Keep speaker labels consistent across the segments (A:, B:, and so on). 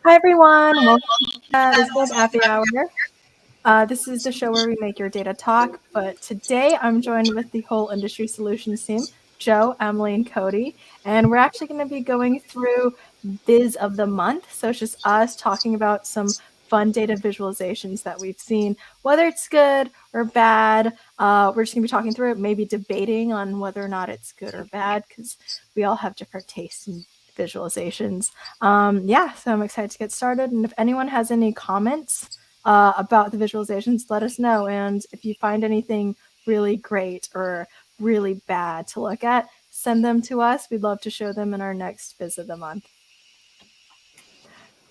A: Hi everyone, welcome to Vizlib Appy Hour. This is the show where we make your data talk, but today I'm joined with the whole Industry Solutions team, Joe, Emily, and Cody, and we're actually going to be going through Viz of the Month. So it's just us talking about some fun data visualizations that we've seen, whether it's good or bad. We're just going to be talking through it, maybe debating on whether or not it's good or bad, because we all have different tastes in visualizations. So I'm excited to get started. And if anyone has any comments about the visualizations, let us know. And if you find anything really great or really bad to look at, send them to us. We'd love to show them in our next Viz of the Month.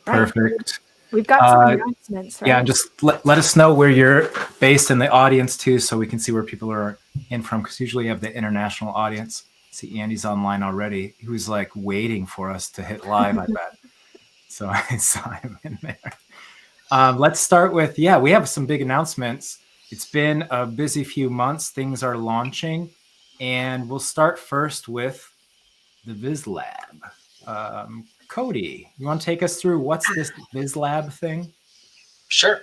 B: Perfect.
A: Right. We've got some announcements, right?
B: Yeah, just let us know where you're based in the audience too, so we can see where people are in from, because usually you have the international audience. See, Andy's online already. He was like waiting for us to hit live, I bet. So I saw him in there. Let's start with, we have some big announcements. It's been a busy few months. Things are launching. And we'll start first with the Viz Lab. Cody, you want to take us through what's this Viz Lab thing?
C: Sure.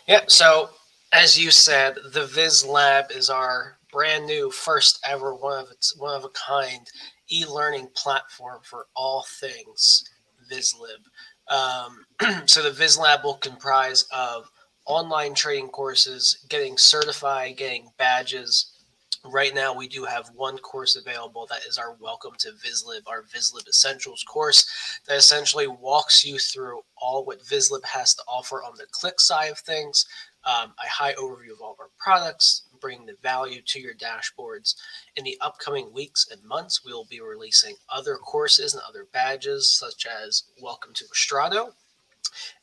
C: Yeah, so as you said, the Viz Lab is our brand new, first ever, one of a kind e-learning platform for all things Vizlib. So the Viz Lab will comprise of online training courses, getting certified, getting badges. Right now, we do have one course available that is our Welcome to Vizlib, our Vizlib Essentials course that essentially walks you through all what Vizlib has to offer on the Qlik side of things, a high overview of all of our products, bringing the value to your dashboards. In the upcoming weeks and months, we will be releasing other courses and other badges, such as Welcome to Estrado,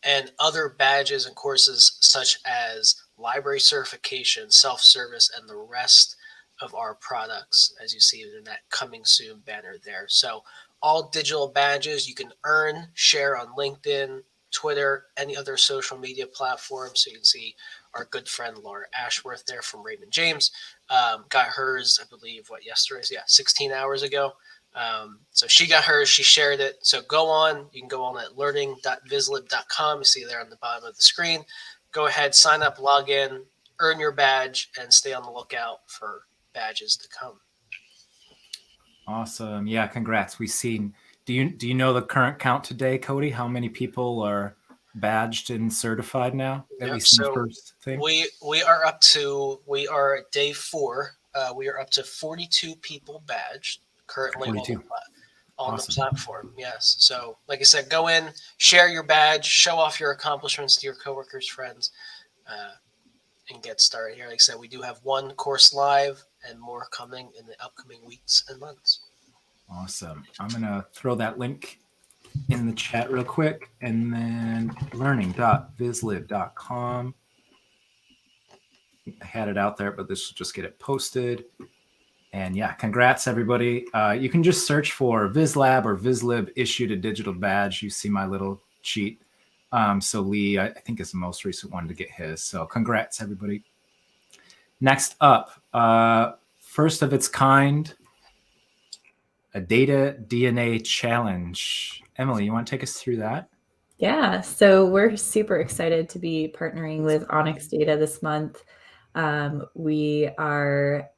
C: and other badges and courses such as library certification, self-service, and the rest of our products, as you see in that coming soon banner there. So all digital badges you can earn, share on LinkedIn, Twitter, any other social media platform. So you can see our good friend Laura Ashworth there from Raymond James got hers, I believe, yesterday? So 16 hours ago. So she got hers, she shared it. So go on, you can go on at learning.vizlib.com. You see there on the bottom of the screen. Go ahead, sign up, log in, earn your badge, and stay on the lookout for badges to come.
B: Awesome. Yeah, congrats. We've seen, do you know the current count today, Cody? How many people are badged and certified now? At least in the first thing?
C: We are at day 4. We are up to 42 people badged currently
B: 42.
C: on the platform. Yes. So like I said, go in, share your badge, show off your accomplishments to your coworkers, friends, and get started here. Like I said, we do have one course live and more coming in the upcoming weeks and months.
B: Awesome. I'm going to throw that link in the chat real quick, and then learning.vizlib.com. I had it out there, but this will just get it posted. And congrats everybody. You can just search for Viz Lab or Vizlib issued a digital badge. You see my little cheat. So Lee, I think, is the most recent one to get his. So congrats everybody. Next up, first of its kind, a data DNA challenge. Emily, you want to take us through that?
D: Yeah, so we're super excited to be partnering with Onyx Data this month. We are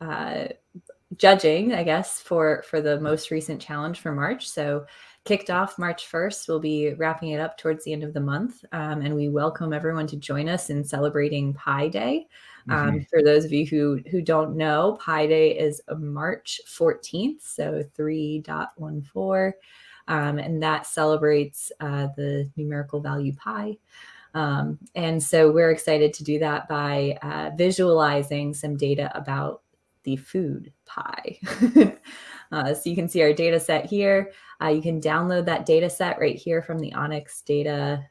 D: judging, I guess, for the most recent challenge for March. So kicked off March 1st. We'll be wrapping it up towards the end of the month. And we welcome everyone to join us in celebrating Pi Day. For those of you who don't know, Pi Day is March 14th, so 3.14. And that celebrates the numerical value pi. And so we're excited to do that by visualizing some data about the food pi. So you can see our data set here. You can download that data set right here from the Onyx data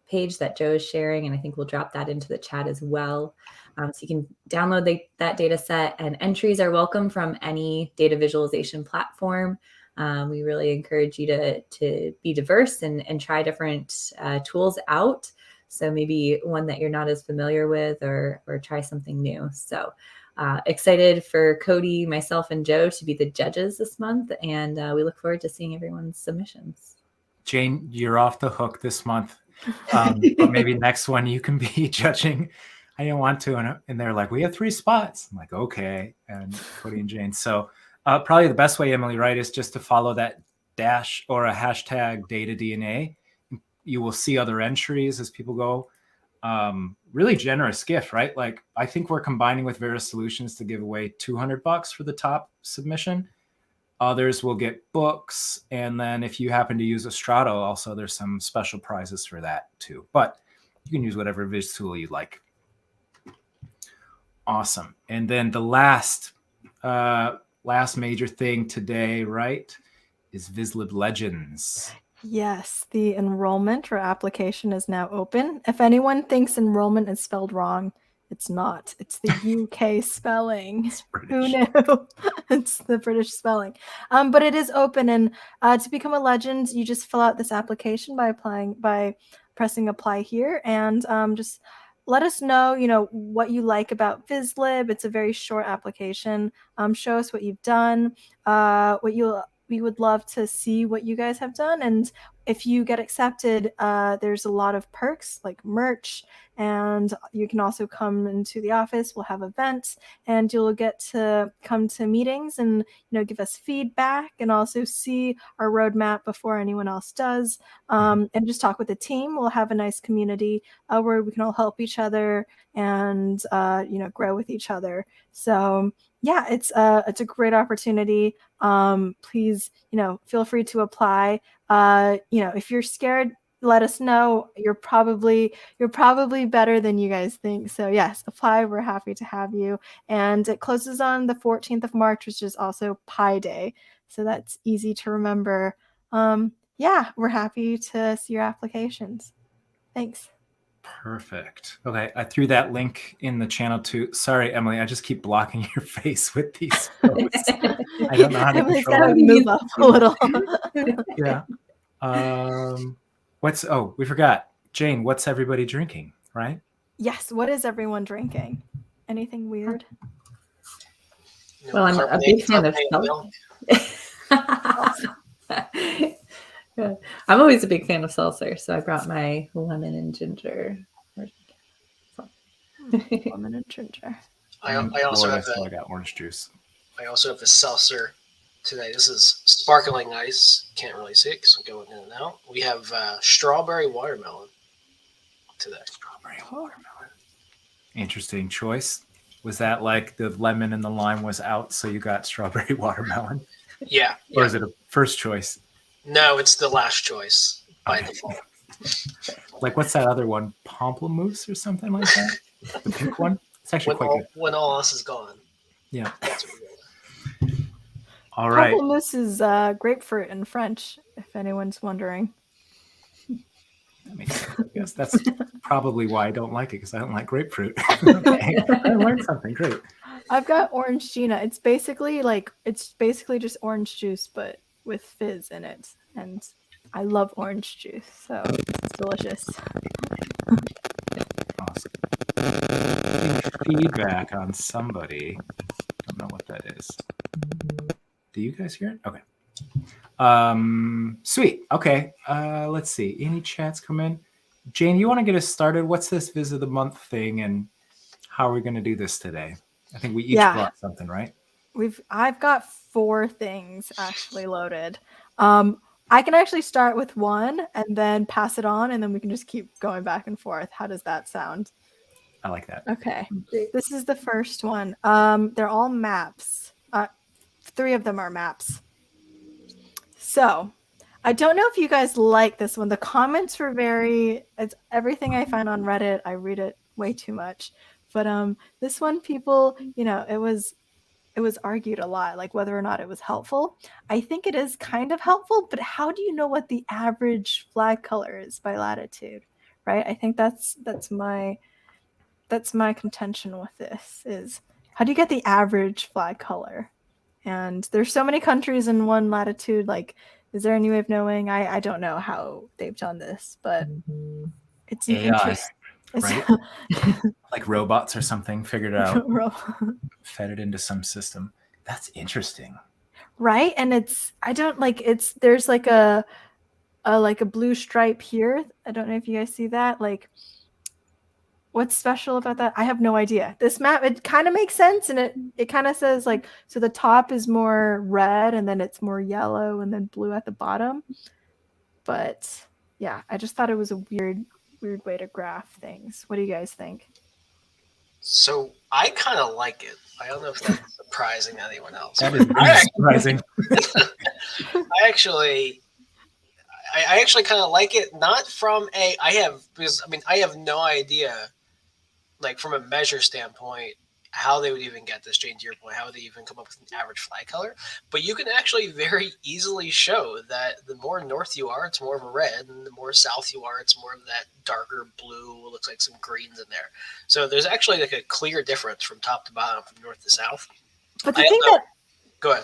D: page that Joe is sharing, and I think we'll drop that into the chat as well. So you can download that data set, and entries are welcome from any data visualization platform. We really encourage you to be diverse and try different tools out. So maybe one that you're not as familiar with, or try something new. So excited for Cody, myself, and Joe to be the judges this month. And we look forward to seeing everyone's submissions.
B: Jane, you're off the hook this month. But maybe next one you can be judging. I didn't want to. And they're like, we have 3 spots. I'm like, okay. And Cody and Jane. So probably the best way, Emily, right, is just to follow that dash or a hashtag data DNA. You will see other entries as people go. Really generous gift, right? Like, I think we're combining with Vizlib Solutions to give away $200 for the top submission. Others will get books. And then if you happen to use a Strato, also there's some special prizes for that too. But you can use whatever Viz tool you like. Awesome. And then the last major thing today, right, is Vizlib Legends.
A: Yes, the enrollment or application is now open. If anyone thinks enrollment is spelled wrong, it's not. It's the UK spelling. Who knew? It's the British spelling. But it is open, and to become a legend, you just fill out this application by pressing apply here, and just let us know, what you like about Vizlib. It's a very short application. Show us what you've done, we would love to see what you guys have done. And if you get accepted, there's a lot of perks like merch, and you can also come into the office. We'll have events, and you'll get to come to meetings and give us feedback, and also see our roadmap before anyone else does, and just talk with the team. We'll have a nice community where we can all help each other and grow with each other. So yeah, it's a great opportunity. Please, feel free to apply. If you're scared, let us know. You're probably better than you guys think. So yes, apply. We're happy to have you. And it closes on the 14th of March, which is also Pi Day. So that's easy to remember. Yeah, we're happy to see your applications. Thanks.
B: Perfect. Okay, I threw that link in the channel too. Sorry, Emily, I just keep blocking your face with these posts. I don't know how to
A: Emily's
B: control
A: gotta
B: it.
A: move up a little.
B: Yeah. We forgot. Jane, what's everybody drinking, right?
A: Yes, what is everyone drinking? Anything weird?
D: Well, I'm a big fan of I'm always a big fan of seltzer, so I brought my lemon and ginger.
A: Lemon and ginger.
C: I also
B: got orange juice.
C: I also have the seltzer today. This is sparkling ice. Can't really see it because I'm going in and out. We have strawberry watermelon today.
B: Strawberry watermelon. Interesting choice. Was that like the lemon and the lime was out, so you got strawberry watermelon?
C: Yeah.
B: Or is it a first choice?
C: No, it's the last choice by default.
B: Like, what's that other one? Pamplemousse or something like that? The pink one? It's actually quite good.
C: When all else is gone.
B: Yeah.
C: That's what we're doing.
B: All right.
A: Pamplemousse is grapefruit in French, if anyone's wondering.
B: That makes sense, I guess. That's probably why I don't like it, because I don't like grapefruit. Okay. I learned something. Great.
A: I've got orange Gina. It's basically just orange juice, but with fizz in it. And I love orange juice, so it's delicious.
B: Awesome. Feedback on somebody. Don't know what that is. Do you guys hear it? Okay. Sweet. Okay. Let's see. Any chats come in? Jane, you want to get us started? What's this Viz of the Month thing, and how are we going to do this today? I think we each brought something, right?
A: I've got 4 things actually loaded. I can actually start with one and then pass it on, and then we can just keep going back and forth. How does that sound?
B: I like that.
A: Okay. This is the first one. They're all maps. 3 of them are maps. So I don't know if you guys like this one. The comments were it's everything I find on Reddit. I read it way too much. But this one, people, it was argued a lot, like whether or not it was helpful. I think it is kind of helpful, but how do you know what the average flag color is by latitude, right? I think that's my contention with this is, how do you get the average flag color? And there's so many countries in one latitude. Like, is there any way of knowing? I don't know how they've done this, but it's interesting.
B: Right? Like robots or something figured it out, fed it into some system. That's interesting.
A: Right? And there's like a like a blue stripe here. I don't know if you guys see that. Like, what's special about that? I have no idea. This map, it kind of makes sense, and it kind of says like, so the top is more red, and then it's more yellow, and then blue at the bottom. But yeah, I just thought it was a weird way to graph things. What do you guys think?
C: So I kind of like it. I don't know if that's surprising to anyone else.
B: That is really surprising.
C: I actually kind of like it. Not from I have no idea, like from a measure standpoint, how they would even get this, Jane, to your point, how would they even come up with an average flag color? But you can actually very easily show that the more north you are, it's more of a red, and the more south you are, it's more of that darker blue, looks like some greens in there. So there's actually like a clear difference from top to bottom, from north to south.
A: But the thing that
C: go ahead.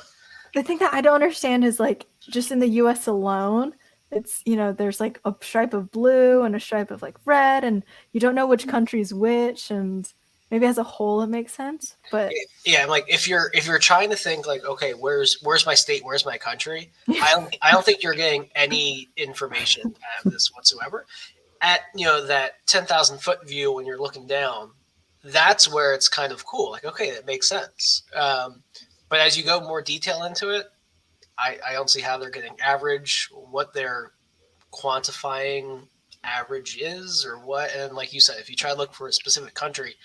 A: The thing that I don't understand is like just in the US alone, it's, there's like a stripe of blue and a stripe of like red, and you don't know which country's which, and maybe as a whole it makes sense. But
C: yeah, like if you're trying to think like, okay, where's my state, where's my country? I don't think you're getting any information out of this whatsoever. At that 10,000 foot view when you're looking down, that's where it's kind of cool. Like, okay, that makes sense. But as you go more detail into it, I don't see how they're getting average, what they're quantifying average is, or what. And like you said, if you try to look for a specific country,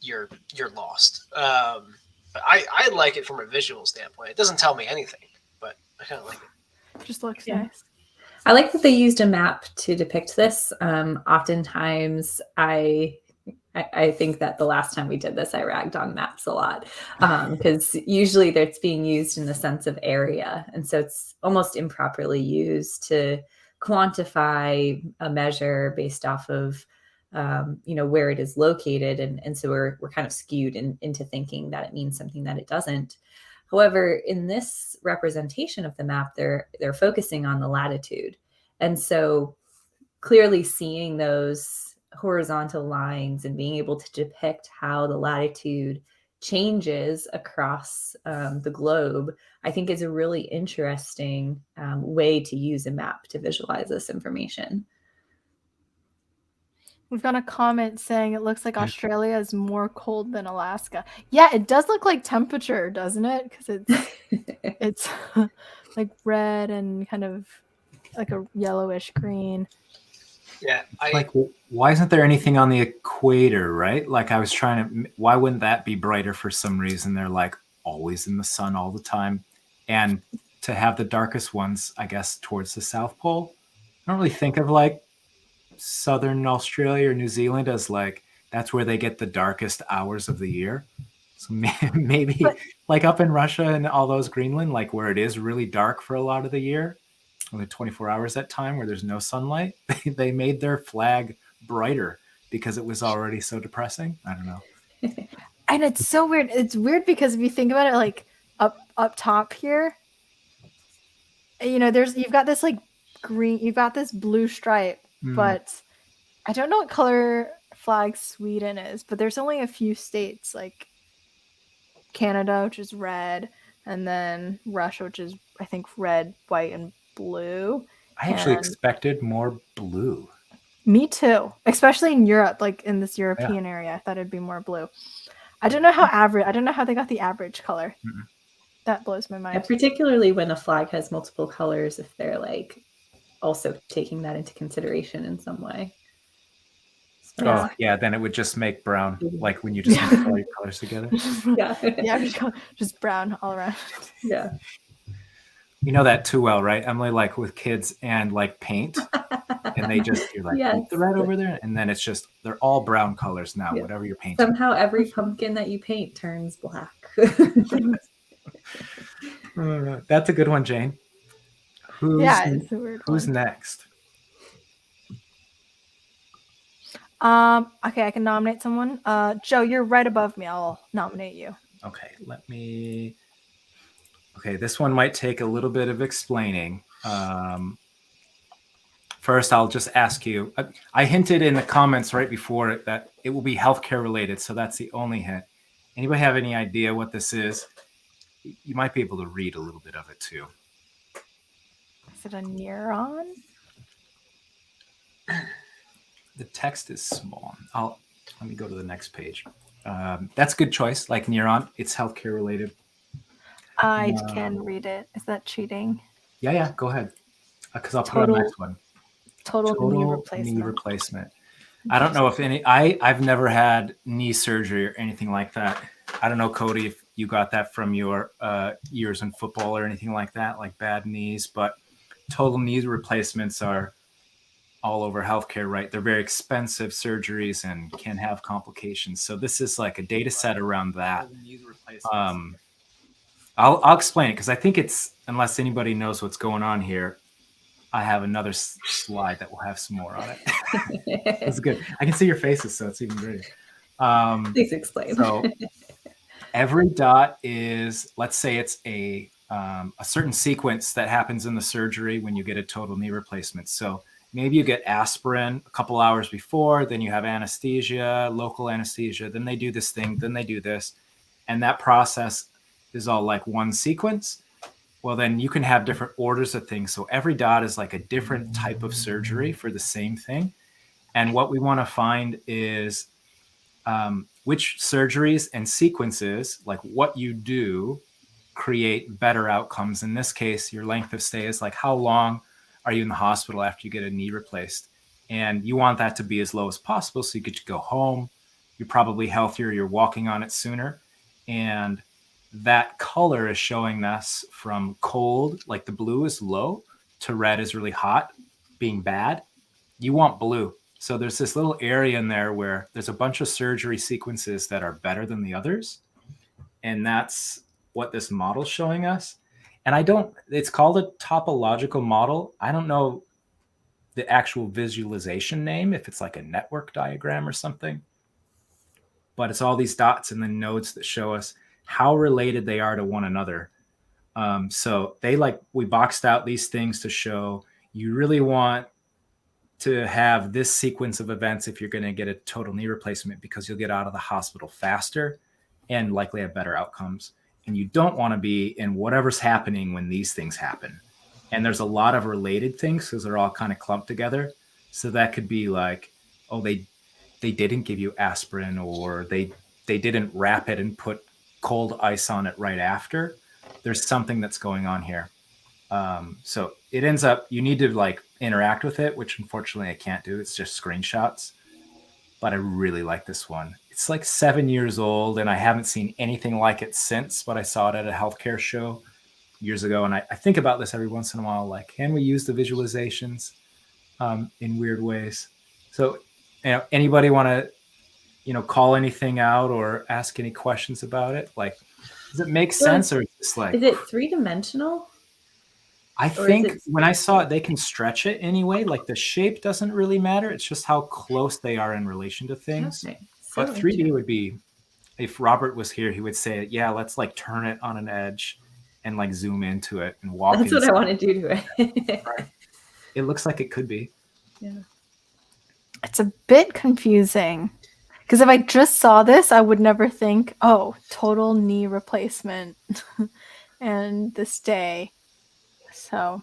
C: you're lost. But I like it from a visual standpoint. It doesn't tell me anything, but I kind of like it.
A: Just looks nice.
D: I like that they used a map to depict this. Oftentimes, I think that the last time we did this, I ragged on maps a lot because usually it's being used in the sense of area. And so it's almost improperly used to quantify a measure based off of, where it is located. And so we're kind of skewed into thinking that it means something that it doesn't. However, in this representation of the map, they're focusing on the latitude. And so clearly seeing those horizontal lines and being able to depict how the latitude changes across the globe, I think is a really interesting way to use a map to visualize this information.
A: We've got a comment saying it looks like Australia is more cold than Alaska. Yeah, it does look like temperature, doesn't it? Because it's like red and kind of like a yellowish green.
C: Yeah,
B: like, why isn't there anything on the equator, right? Like, I was trying to, why wouldn't that be brighter for some reason? They're like always in the sun all the time. And to have the darkest ones, I guess, towards the South Pole, I don't really think of like Southern Australia or New Zealand as like, that's where they get the darkest hours of the year. So maybe like up in Russia and all those Greenland, like where it is really dark for a lot of the year, only 24 hours at time where there's no sunlight, they made their flag brighter because it was already so depressing. I don't know.
A: And it's so weird. It's weird because if you think about it, like up top here, you've got this like green, you've got this blue stripe, but I don't know what color flag Sweden is, but there's only a few states like Canada, which is red, and then Russia, which is, I think, red, white, and blue.
B: I actually expected more blue.
A: Me too, especially in Europe, like in this European area. I thought it'd be more blue. I don't know how they got the average color. That blows my mind.
D: Yeah, particularly when a flag has multiple colors, if they're like also taking that into consideration in some way. So,
B: oh yeah, then it would just make brown, like when you just mix all your colors together.
A: Just brown all around.
D: Yeah.
B: You know that too well, right, Emily? Like with kids and like paint, and you're like, put the red over there, and then it's just, they're all brown colors now, whatever you're painting.
D: Somehow every pumpkin that you paint turns black.
B: That's a good one, Jane.
A: It's a weird
B: who's
A: one.
B: next?
A: Okay, I can nominate someone. Joe, you're right above me. I'll nominate you.
B: Okay, okay, this one might take a little bit of explaining. First, I'll just ask you. I hinted in the comments right before it that it will be healthcare related, so that's the only hint. Anybody have any idea what this is? You might be able to read a little bit of it too.
A: Is it a neuron?
B: The text is small. Let me go to the next page. That's a good choice. Like neuron, it's healthcare related.
A: I can read it. Is that cheating?
B: Yeah, go ahead. Because I'll put on the next one.
A: Total knee replacement.
B: Knee replacement. I don't know if I've never had knee surgery or anything like that. I don't know, Cody, if you got that from your years in football or anything like that, like bad knees, but total knee replacements are all over healthcare, right? They're very expensive surgeries and can have complications. So this is like a data set around that. I'll explain it because I think it's, unless anybody knows what's going on here, I have another slide that will have some more on it. It's good. I can see your faces, so it's even greater.
D: Please explain.
B: So every dot is, let's say it's a certain sequence that happens in the surgery when you get a total knee replacement. So maybe you get aspirin a couple hours before, then you have anesthesia, local anesthesia, then they do this thing, then they do this. And that process is all like one sequence. Well, then you can have different orders of things. So every dot is like a different type of surgery for the same thing. And what we want to find is which surgeries and sequences, like what you do, create better outcomes. In this case, your length of stay is like how long are you in the hospital after you get a knee replaced? And you want that to be as low as possible so you could go home. You're probably healthier. You're walking on it sooner. And that color is showing us from cold, like the blue is low, to red is really hot, being bad. You want blue. So there's this little area in there where there's a bunch of surgery sequences that are better than the others. And that's what this model's showing us. And it's called a topological model. I don't know the actual visualization name, if it's like a network diagram or something, but it's all these dots and the nodes that show us how related they are to one another. So we boxed out these things to show you really want to have this sequence of events if you're going to get a total knee replacement, because you'll get out of the hospital faster and likely have better outcomes. And you don't want to be in whatever's happening when these things happen. And there's a lot of related things because they're all kind of clumped together. So that could be like, oh, they didn't give you aspirin, or they didn't wrap it and put cold ice on it right after. There's something that's going on here. So it ends up, you need to like interact with it, which unfortunately I can't do. It's just screenshots. But I really like this one. It's like 7 years old, and I haven't seen anything like it since, but I saw it at a healthcare show years ago. And I think about this every once in a while, like, can we use the visualizations in weird ways? So, anybody want to, call anything out or ask any questions about it? Like, does it make sense, or just like,
D: is it three-dimensional?
B: I think when I saw it, they can stretch it anyway. Like the shape doesn't really matter. It's just how close they are in relation to things.
D: Okay. So
B: but 3D would be, if Robert was here, he would say, yeah, let's like turn it on an edge and like zoom into it and walk.
D: That's what I want to do to it.
B: Right. It looks like it could be.
D: Yeah.
A: It's a bit confusing because if I just saw this, I would never think, oh, total knee replacement and this day. So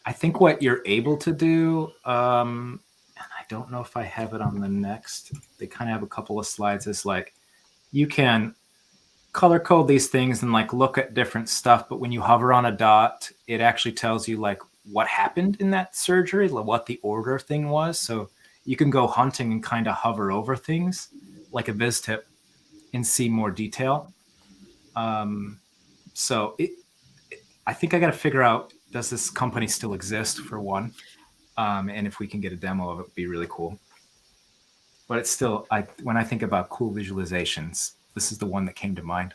B: I think what you're able to do, and I don't know if I have it on the next, they kind of have a couple of slides, is like you can color code these things and like look at different stuff. But when you hover on a dot, it actually tells you like what happened in that surgery, like what the order thing was. So you can go hunting and kind of hover over things like a viz tip and see more detail. So I think I got to figure out, does this company still exist, for one? And if we can get a demo of it, would be really cool. But it's still, when I think about cool visualizations, this is the one that came to mind.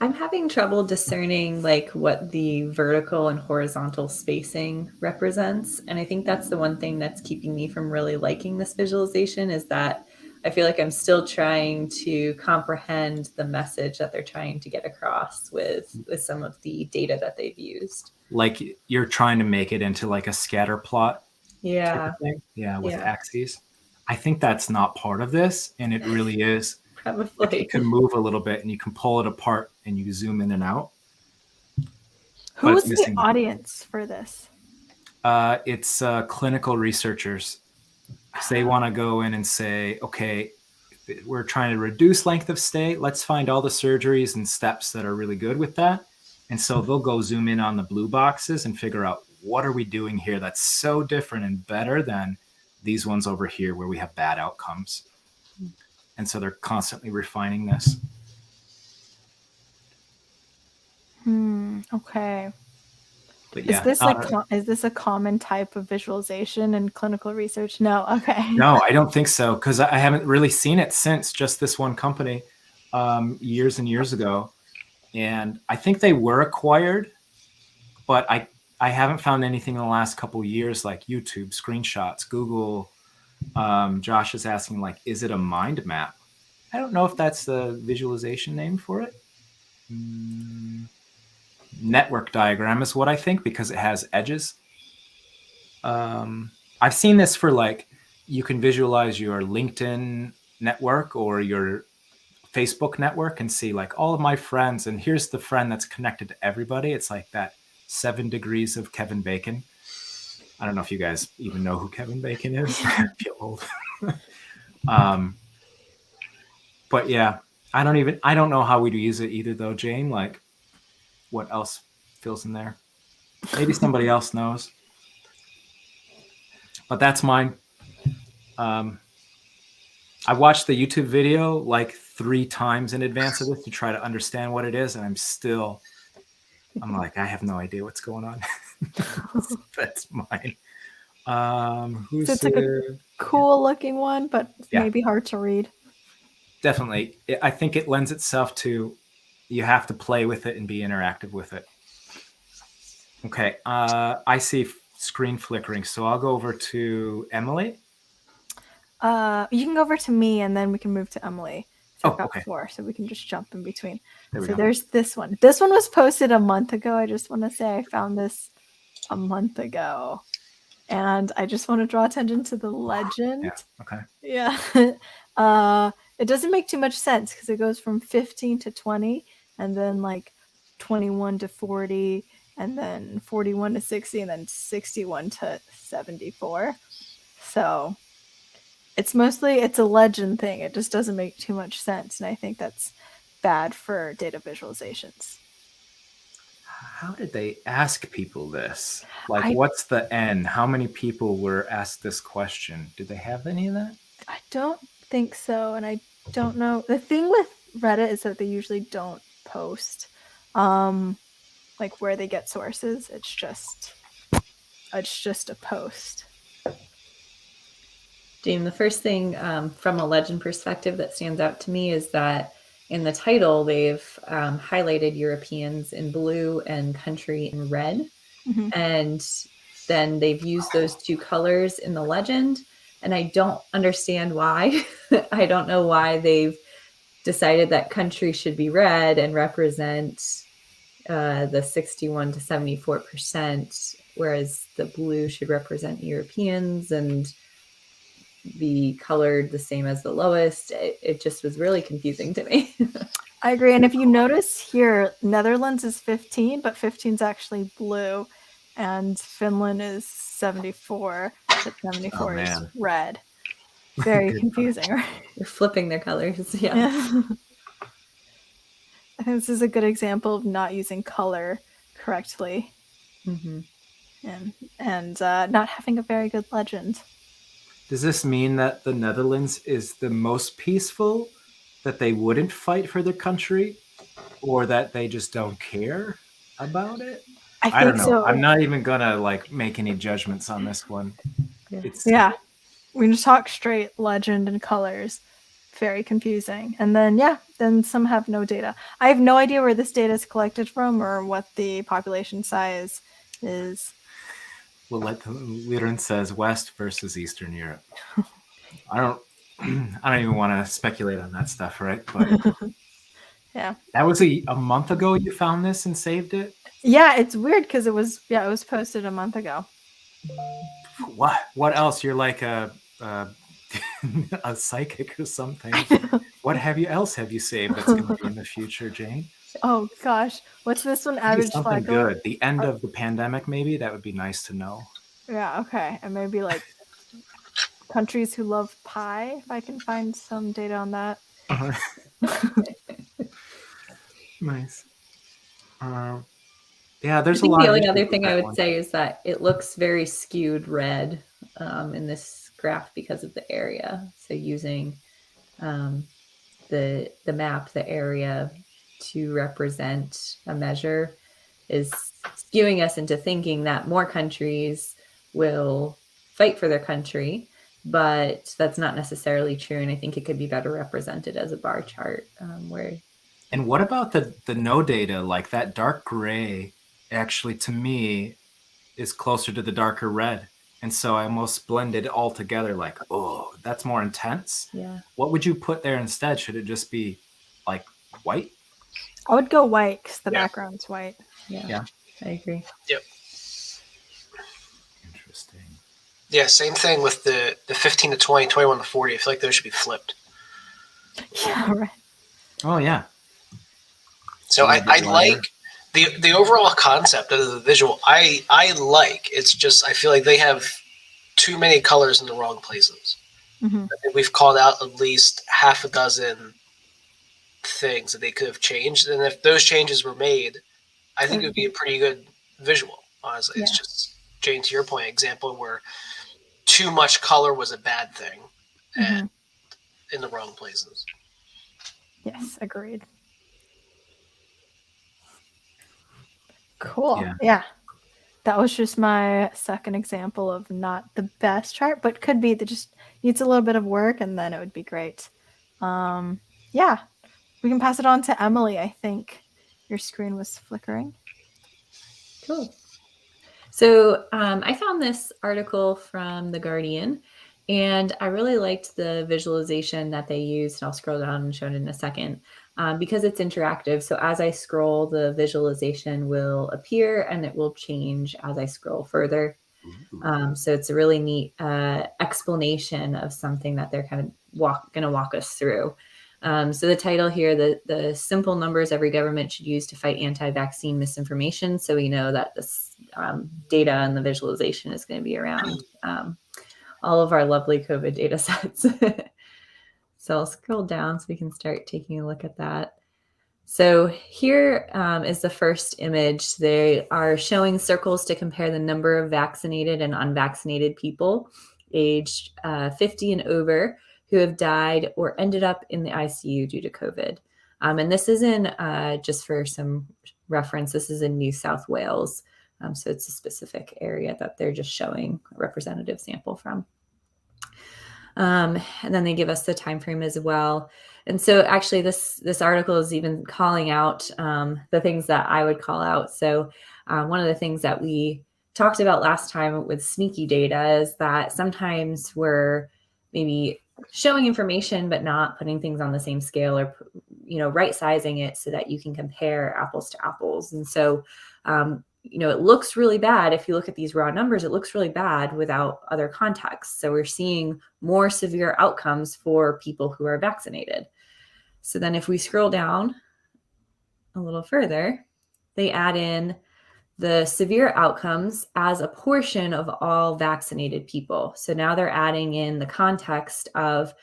D: I'm having trouble discerning like what the vertical and horizontal spacing represents. And I think that's the one thing that's keeping me from really liking this visualization, is that I feel like I'm still trying to comprehend the message that they're trying to get across with some of the data that they've used.
B: Like you're trying to make it into like a scatter plot.
D: Yeah.
B: Thing. Yeah, with axes. I think that's not part of this, and it really is.
D: Probably.
B: Like you can move a little bit and you can pull it apart and you zoom in and out.
A: Who's the
B: missing.
A: audience for this?
B: It's clinical researchers. Because they want to go in and say, okay, we're trying to reduce length of stay. Let's find all the surgeries and steps that are really good with that. And so they'll go zoom in on the blue boxes and figure out, what are we doing here that's so different and better than these ones over here where we have bad outcomes. And so they're constantly refining this.
A: Okay.
B: But yeah,
A: is this a common type of visualization in clinical research? No. Okay.
B: No, I don't think so, because I haven't really seen it since just this one company years and years ago. And I think they were acquired, but I haven't found anything in the last couple of years like YouTube, screenshots, Google. Josh is asking, like, is it a mind map? I don't know if that's the visualization name for it. Network diagram is what I think, because it has edges. I've seen this for, like, you can visualize your LinkedIn network or your Facebook network and see, like, all of my friends, and here's the friend that's connected to everybody. It's like that 7 degrees of Kevin Bacon. I don't know if you guys even know who Kevin Bacon is. I feel old. But yeah, I don't know how we'd use it either though, Jane. Like, what else fills in there? Maybe somebody else knows. But that's mine. I watched the YouTube video like 3 times in advance of this to try to understand what it is, and I'm like, I have no idea what's going on. That's mine.
A: So it's like a cool looking one, but maybe hard to read.
B: Definitely. I think it lends itself to, you have to play with it and be interactive with it. Okay. I see screen flickering, so I'll go over to Emily.
A: You can go over to me, and then we can move to Emily. So I've got
B: okay.
A: 4, so we can just jump in between.
B: There
A: there's this one. This one was posted a month ago. I just want to say I found this a month ago. And I just want to draw attention to the legend.
B: Yeah. Okay.
A: Yeah. It doesn't make too much sense because it goes from 15 to 20, and then like 21 to 40, and then 41 to 60, and then 61 to 74. So it's a legend thing. It just doesn't make too much sense. And I think that's bad for data visualizations.
B: How did they ask people this? Like, what's the N? How many people were asked this question? Did they have any of that?
A: I don't think so. And I don't know. The thing with Reddit is that they usually don't post like where they get sources. It's just a post.
D: Jane, the first thing from a legend perspective that stands out to me is that in the title, they've highlighted Europeans in blue and country in red.
A: Mm-hmm.
D: And then they've used those 2 colors in the legend. And I don't understand why. I don't know why they've decided that country should be red and represent the 61 to 74%, whereas the blue should represent Europeans and be colored the same as the lowest. It just was really confusing to me.
A: I agree. And if you notice here, Netherlands is 15, but 15 is actually blue, and Finland is 74, but 74 is red. Very confusing, right?
D: They're flipping their colors. Yeah.
A: I think this is a good example of not using color correctly.
D: Mm-hmm.
A: and not having a very good legend.
B: Does this mean that the Netherlands is the most peaceful, that they wouldn't fight for their country, or that they just don't care about it? I don't know. So. I'm not even gonna like make any judgments on this one.
A: Yeah. We can just talk straight legend and colors. Very confusing. And then some have no data. I have no idea where this data is collected from or what the population size is.
B: Well, like Liren says, West versus Eastern Europe. I don't even want to speculate on that stuff, right? But
A: yeah,
B: that was a month ago. You found this and saved it.
A: Yeah, it's weird because it was posted a month ago.
B: What else? You're like a psychic or something. What have you saved that's going to be in the future, Jane?
A: Oh gosh, what's this one?
B: Maybe
A: Average
B: something
A: flag goal?
B: good. The end of the pandemic, maybe that would be nice to know.
A: Yeah, okay. And maybe like countries who love pie, if I can find some data on that.
B: Nice. Yeah, there's
D: I think
B: a lot
D: the
B: of
D: only
B: issues
D: other
B: with
D: thing I
B: that
D: would
B: one.
D: say is that it looks very skewed red in this graph because of the area. So using the map, the area to represent a measure is skewing us into thinking that more countries will fight for their country, but that's not necessarily true. And I think it could be better represented as a bar chart where.
B: And what about the no data? Like that dark gray, actually, to me, is closer to the darker red. And so I almost blended it all together like, oh, that's more intense.
D: Yeah.
B: What would you put there instead? Should it just be like white?
A: I would go white because the
C: Yeah.
A: background's white.
D: Yeah, I agree.
C: Yep.
B: Interesting.
C: Yeah, same thing with the 15 to 20, 21 to 40. I feel like those should be flipped.
A: Yeah, right.
B: Oh, yeah.
C: So
B: A little
C: I
B: bit
C: like the overall concept of the visual. I like. It's just I feel like they have too many colors in the wrong places.
A: Mm-hmm.
C: I think we've called out at least half a dozen things that they could have changed, and if those changes were made, I think it would be a pretty good visual. Honestly, It's just Jane, to your point, example where too much color was a bad thing, and in the wrong places.
A: Yes, agreed. Cool. Yeah. That was just my second example of not the best chart, but could be that just needs a little bit of work and then it would be great. Yeah. We can pass it on to Emily. I think your screen was flickering.
D: Cool. So I found this article from The Guardian, and I really liked the visualization that they used. And I'll scroll down and show it in a second because it's interactive. So as I scroll, the visualization will appear and it will change as I scroll further. So it's a really neat explanation of something that they're kind of going to walk us through. So the title here, the simple numbers every government should use to fight anti-vaccine misinformation. So we know that this data and the visualization is going to be around all of our lovely COVID data sets. So I'll scroll down so we can start taking a look at that. So here is the first image. They are showing circles to compare the number of vaccinated and unvaccinated people aged 50 and over who have died or ended up in the ICU due to COVID. And this is in, just for some reference, this is in New South Wales. So it's a specific area that they're just showing a representative sample from. And then they give us the time frame as well. And so actually this article is even calling out the things that I would call out. So one of the things that we talked about last time with sneaky data is that sometimes we're maybe showing information but not putting things on the same scale or right sizing it so that you can compare apples to apples. And so it looks really bad. If you look at these raw numbers, it looks really bad without other context. So we're seeing more severe outcomes for people who are vaccinated. So then if we scroll down a little further, they add in the severe outcomes as a portion of all vaccinated people. So now they're adding in the context of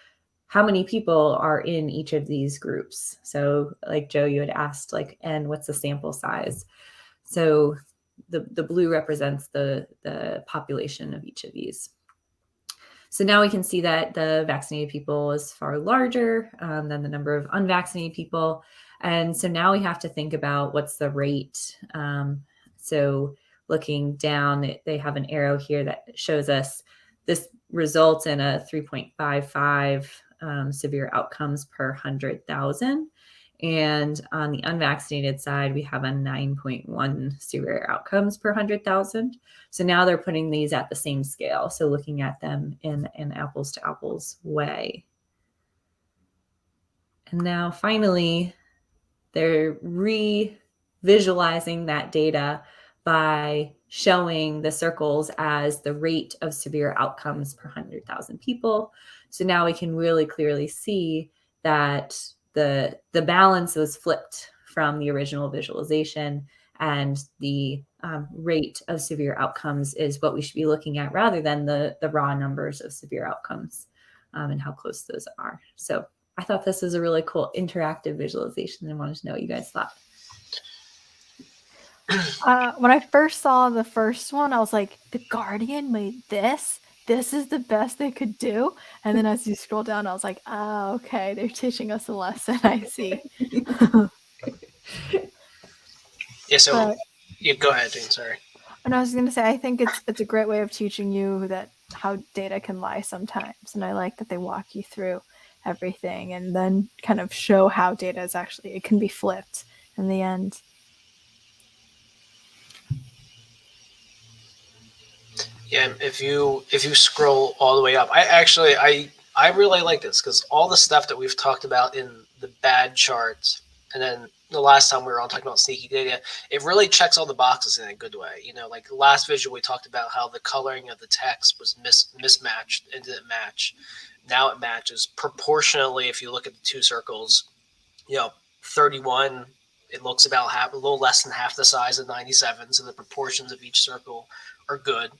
D: how many people are in each of these groups. So like Joe, you had asked and what's the sample size? So the blue represents the population of each of these. So now we can see that the vaccinated people is far larger than the number of unvaccinated people. And so now we have to think about what's the rate. So looking down, they have an arrow here that shows us this results in a 3.55 severe outcomes per 100,000. And on the unvaccinated side, we have a 9.1 severe outcomes per 100,000. So now they're putting these at the same scale. So looking at them in an apples to apples way. And now finally, they're re-visualizing that data by showing the circles as the rate of severe outcomes per 100,000 people. So now we can really clearly see that the balance was flipped from the original visualization, and the rate of severe outcomes is what we should be looking at rather than the raw numbers of severe outcomes and how close those are. So I thought this was a really cool interactive visualization and wanted to know what you guys thought.
A: When I first saw the first one, I was like, The Guardian made this? This is the best they could do? And then as you scroll down, I was like, oh, okay, they're teaching us a lesson. I see.
C: Yeah, so
A: But-
C: yeah, go ahead, Jane, sorry.
A: And I was going to say, I think it's a great way of teaching you that how data can lie sometimes. And I like that they walk you through everything and then kind of show how data is actually, it can be flipped in the end.
C: Yeah, if you scroll all the way up, I really like this because all the stuff that we've talked about in the bad charts, and then the last time we were on talking about sneaky data, it really checks all the boxes in a good way. You know, like the last visual we talked about how the coloring of the text was mismatched and didn't match. Now it matches proportionally. If you look at the two circles, you know, 31, it looks about a little less than half the size of 97. So the proportions of each circle are good.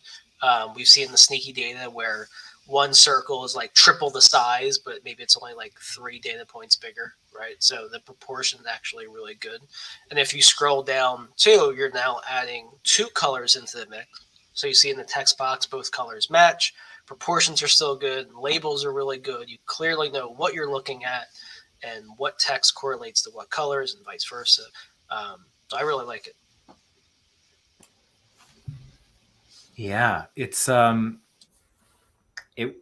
C: We've seen the sneaky data where one circle is like triple the size, but maybe it's only like 3 data points bigger, right? So the proportion is actually really good. And if you scroll down too, you're now adding 2 colors into the mix. So you see in the text box, both colors match. Proportions are still good. Labels are really good. You clearly know what you're looking at and what text correlates to what colors and vice versa. So I really like it.
B: Yeah, it's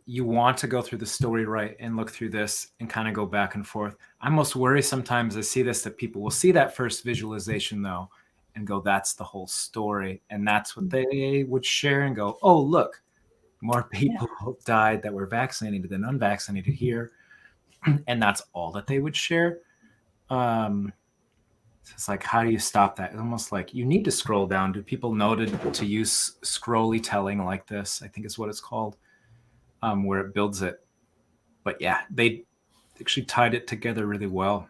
B: you want to go through the story right and look through this and kind of go back and forth. I almost worry sometimes I see this that people will see that first visualization though and go, that's the whole story. And that's what they would share and go, oh, look, more people died that were vaccinated than unvaccinated here. And that's all that they would share. It's like, how do you stop that? It's almost like you need to scroll down. Do people know to use scrolly telling like this? I think is what it's called, where it builds it. But yeah, they actually tied it together really well.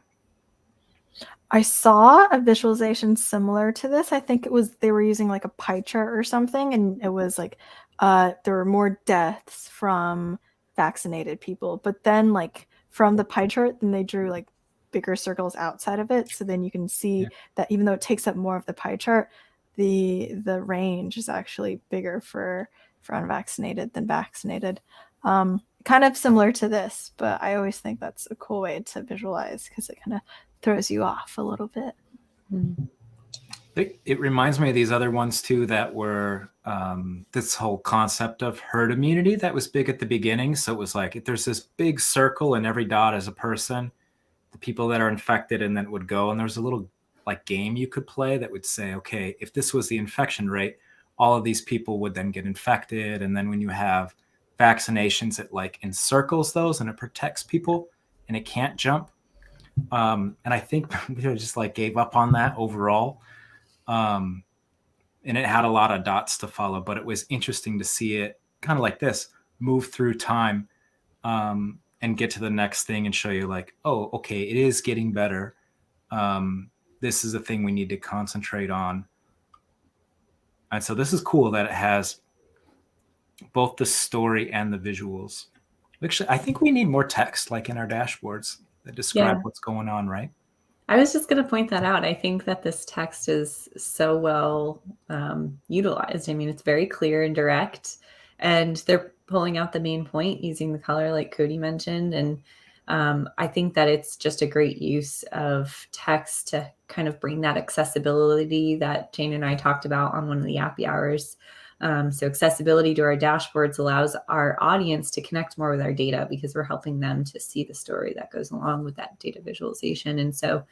A: I saw a visualization similar to this. I think it was they were using like a pie chart or something, and it was like there were more deaths from vaccinated people. But then like from the pie chart, then they drew like bigger circles outside of it. So then you can see that even though it takes up more of the pie chart, the range is actually bigger for unvaccinated than vaccinated. Kind of similar to this, but I always think that's a cool way to visualize because it kind of throws you off a little bit.
B: It reminds me of these other ones too that were this whole concept of herd immunity that was big at the beginning. So it was like if there's this big circle and every dot is a person, the people that are infected, and then it would go. And there was a little like game you could play that would say, okay, if this was the infection rate, all of these people would then get infected. And then when you have vaccinations, it like encircles those and it protects people and it can't jump. And I think we just like gave up on that overall. And it had a lot of dots to follow, but it was interesting to see it kind of like this move through time and get to the next thing and show you like, oh, okay, it is getting better. This is a thing we need to concentrate on. And so this is cool that it has both the story and the visuals. Actually, I think we need more text like in our dashboards that describe what's going on, right?
D: I was just going to point that out. I think that this text is so well utilized. I mean, it's very clear and direct, and they're pulling out the main point using the color like Cody mentioned. And I think that it's just a great use of text to kind of bring that accessibility that Jane and I talked about on one of the Appy Hours. So accessibility to our dashboards allows our audience to connect more with our data because we're helping them to see the story that goes along with that data visualization. And so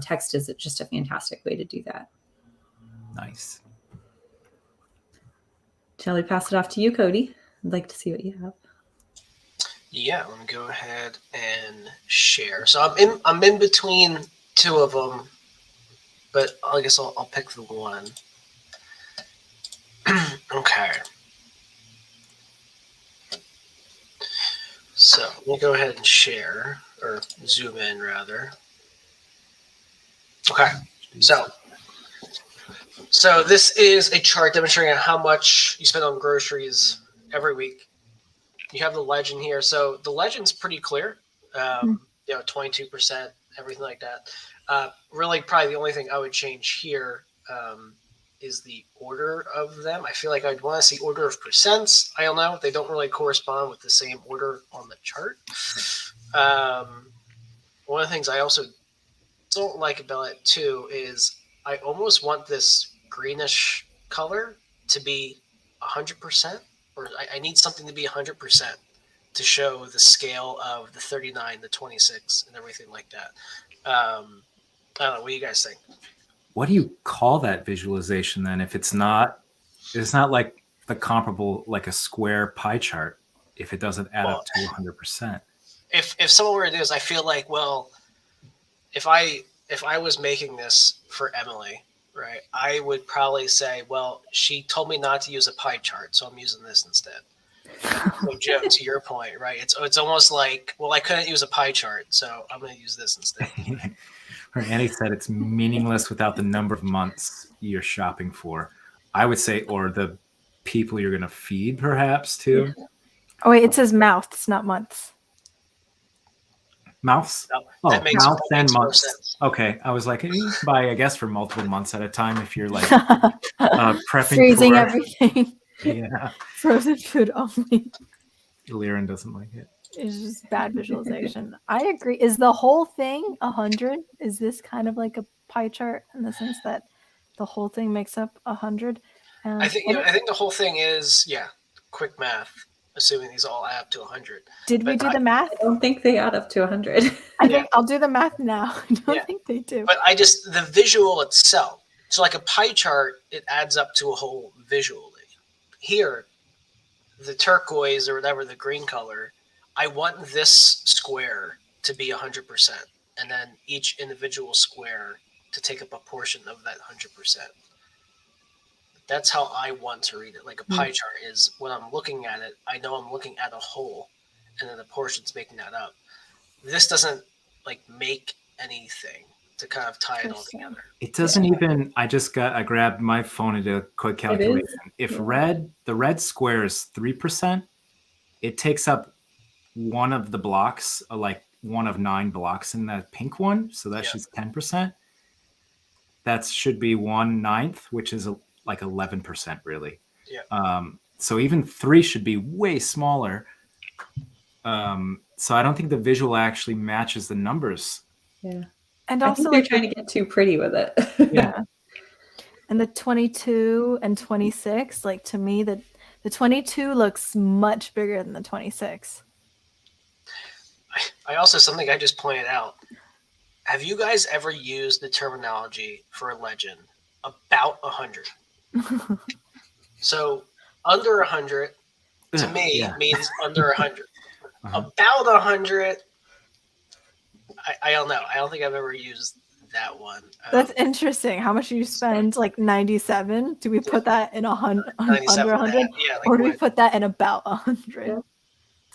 D: text is just a fantastic way to do that.
B: Nice.
D: Shall we pass it off to you, Cody? I'd like to see what you have.
C: Yeah, let me go ahead and share. So I'm in between 2 of them, but I guess I'll pick the one. Okay. So let me go ahead and share, or zoom in rather. Okay. So this is a chart demonstrating how much you spend on groceries every week. You have the legend here. So the legend's pretty clear. 22%, everything like that. Really, probably the only thing I would change here is the order of them. I feel like I'd want to see order of percents. I don't know. They don't really correspond with the same order on the chart. One of the things I also don't like about it too is I almost want this greenish color to be 100%, or I need something to be 100% to show the scale of the 39, the 26, and everything like that. I don't know. What do you guys think?
B: What do you call that visualization then? If it's not like the comparable, like a square pie chart, if it doesn't add up to 100%.
C: If someone were to do this, I feel like, well, if I was making this for Emily, right, I would probably say, well, she told me not to use a pie chart, so I'm using this instead. So Joe, to your point, right? It's almost like, well, I couldn't use a pie chart, so I'm going to use this instead.
B: Or Annie said it's meaningless without the number of months you're shopping for. I would say, or the people you're going to feed, perhaps, too.
A: Oh, wait, it says mouths, not months.
B: Mouths?
C: No, that makes
B: months.
C: more sense.
B: Okay, I was like, you can buy, I guess, for multiple months at a time if you're like prepping
A: freezing
B: for
A: everything.
B: Yeah.
A: Frozen food only.
B: Liren doesn't like it.
A: It's just bad visualization. I agree. Is the whole thing 100? Is this kind of like a pie chart in the sense that the whole thing makes up 100?
C: I think the whole thing is, quick math, assuming these all add up to 100.
A: Did we do the math?
D: I don't think they add up to 100.
A: I think I'll do the math now. I don't think they do.
C: But the visual itself. So like a pie chart, it adds up to a whole visually. Here, the turquoise or whatever, the green color, I want this square to be 100%, and then each individual square to take up a portion of that 100%. That's how I want to read it. Like a pie chart is when I'm looking at it, I know I'm looking at a whole, and then the portion's making that up. This doesn't like make anything to kind of tie it all together.
B: It doesn't even. I grabbed my phone and did a quick calculation. If the red square is 3%, it takes up one of the blocks, like one of 9 blocks in that pink one. So that's just 10%. That should be 1/9, which is like 11%, really.
C: Yeah.
B: So even 3 should be way smaller. So I don't think the visual actually matches the numbers.
D: Yeah.
A: And
D: I
A: also,
D: think they're trying to get too pretty with it.
A: Yeah. And the 22 and 26, like to me, the 22 looks much bigger than the 26.
C: I also, something I just pointed out, have you guys ever used the terminology for a legend about 100? So under 100 to me means under 100. About 100, I don't know. I don't think I've ever used that one.
A: That's interesting. How much do you spend? Like 97? Do we put that in under 100?
C: Yeah, like
A: or do we put that in about 100?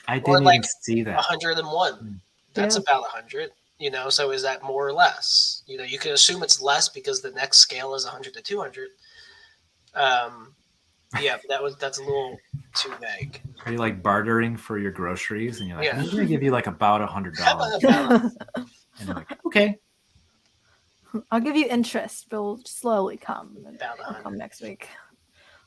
B: I didn't even see that.
C: 101. That's about 100. So is that more or less? You can assume it's less because the next scale is 100 to 200. But that's a little too vague.
B: Are you like bartering for your groceries and you're like, I'm gonna give you like about $100? And you're like, okay.
A: I'll give you interest, but we'll slowly come. I'll come next week.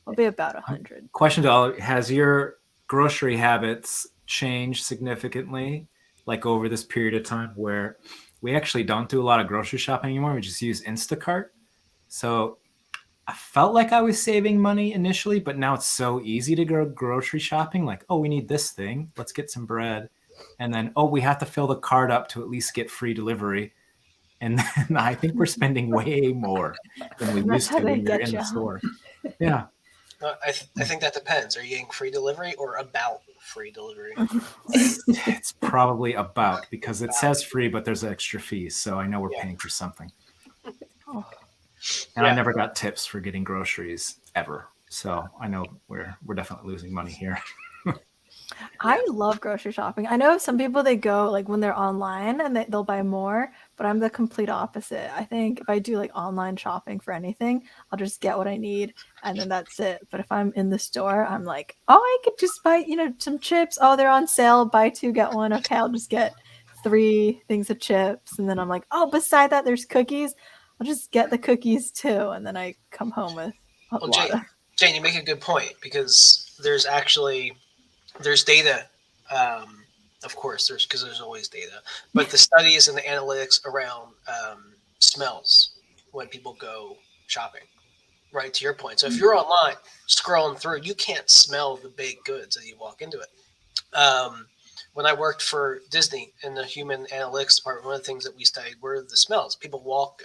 A: I'll be about 100.
B: Question to all: has your grocery habits changed significantly, like over this period of time where we actually don't do a lot of grocery shopping anymore? We just use Instacart. So I felt like I was saving money initially, but now it's so easy to go grocery shopping. Like, oh, we need this thing. Let's get some bread. And then, oh, we have to fill the cart up to at least get free delivery. And then I think we're spending way more than we used to when you're in the store. Yeah.
C: I think that depends. Are you getting free delivery or about free delivery?
B: It's probably about, because it says free, but there's extra fees. So I know we're paying for something. And I never got tips for getting groceries ever. So I know we're definitely losing money here.
A: I love grocery shopping. I know some people, they go like when they're online and they'll buy more, but I'm the complete opposite. I think if I do like online shopping for anything, I'll just get what I need and then that's it. But if I'm in the store, I'm like, oh, I could just buy, some chips. Oh, they're on sale. Buy 2, get 1. Okay, I'll just get 3 things of chips. And then I'm like, oh, beside that, there's cookies. I'll just get the cookies too. And then I come home with a lot of...
C: Jane, you make a good point because there's data. Of course, there's always data, but the studies and the analytics around smells when people go shopping, right? To your point. So if you're online scrolling through, you can't smell the baked goods as you walk into it. When I worked for Disney in the human analytics department, one of the things that we studied were the smells. People walk.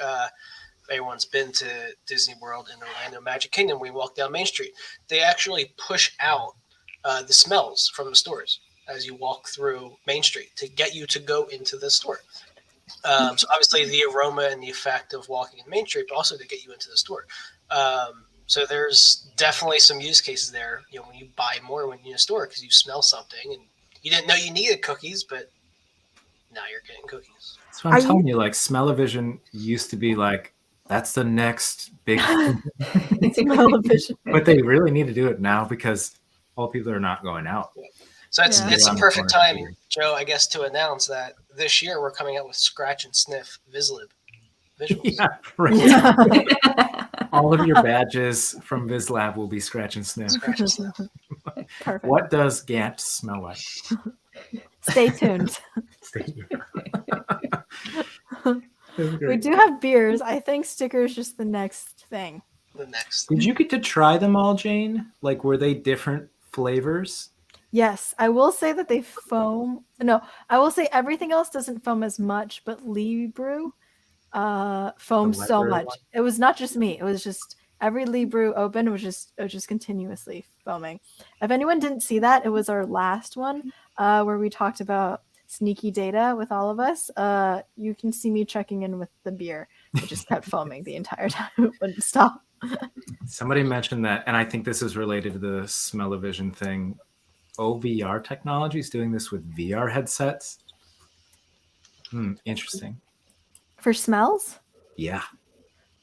C: Everyone's been to Disney World in Orlando, Magic Kingdom. We walk down Main Street. They actually push out the smells from the stores as you walk through Main Street to get you to go into the store. So obviously the aroma and the effect of walking in Main Street, but also to get you into the store. So there's definitely some use cases there, when you buy more when you're in a store because you smell something and you didn't know you needed cookies, but now you're getting cookies.
B: So I'm telling you, like, smell-o-vision used to be like, that's the next big
A: smell-o-vision.
B: But they really need to do it now because all people are not going out.
C: So it's a perfect time, Joe, I guess, to announce that this year we're coming out with scratch and sniff Vizlib visuals.
B: Yeah, right. All of your badges from Viz Lab will be scratch and sniff.
C: Scratch and sniff.
A: Perfect.
B: What does Gantt smell like?
A: Stay tuned.
B: Stay tuned.
A: We do have beers. I think stickers just the next thing.
C: The next.
B: Did you get to try them all, Jane? Like, were they different flavors?
A: Yes, I will say that they foam. No, I will say everything else doesn't foam as much, but Lee Brew foams so much. One. It was not just me. It was just every Lee Brew open. It was just continuously foaming. If anyone didn't see that, it was our last one where we talked about sneaky data with all of us. You can see me checking in with the beer. It just kept foaming the entire time. It wouldn't stop.
B: Somebody mentioned that, and I think this is related to the smell-o-vision thing. OVR technology is doing this with VR headsets. Interesting.
A: For smells?
B: Yeah.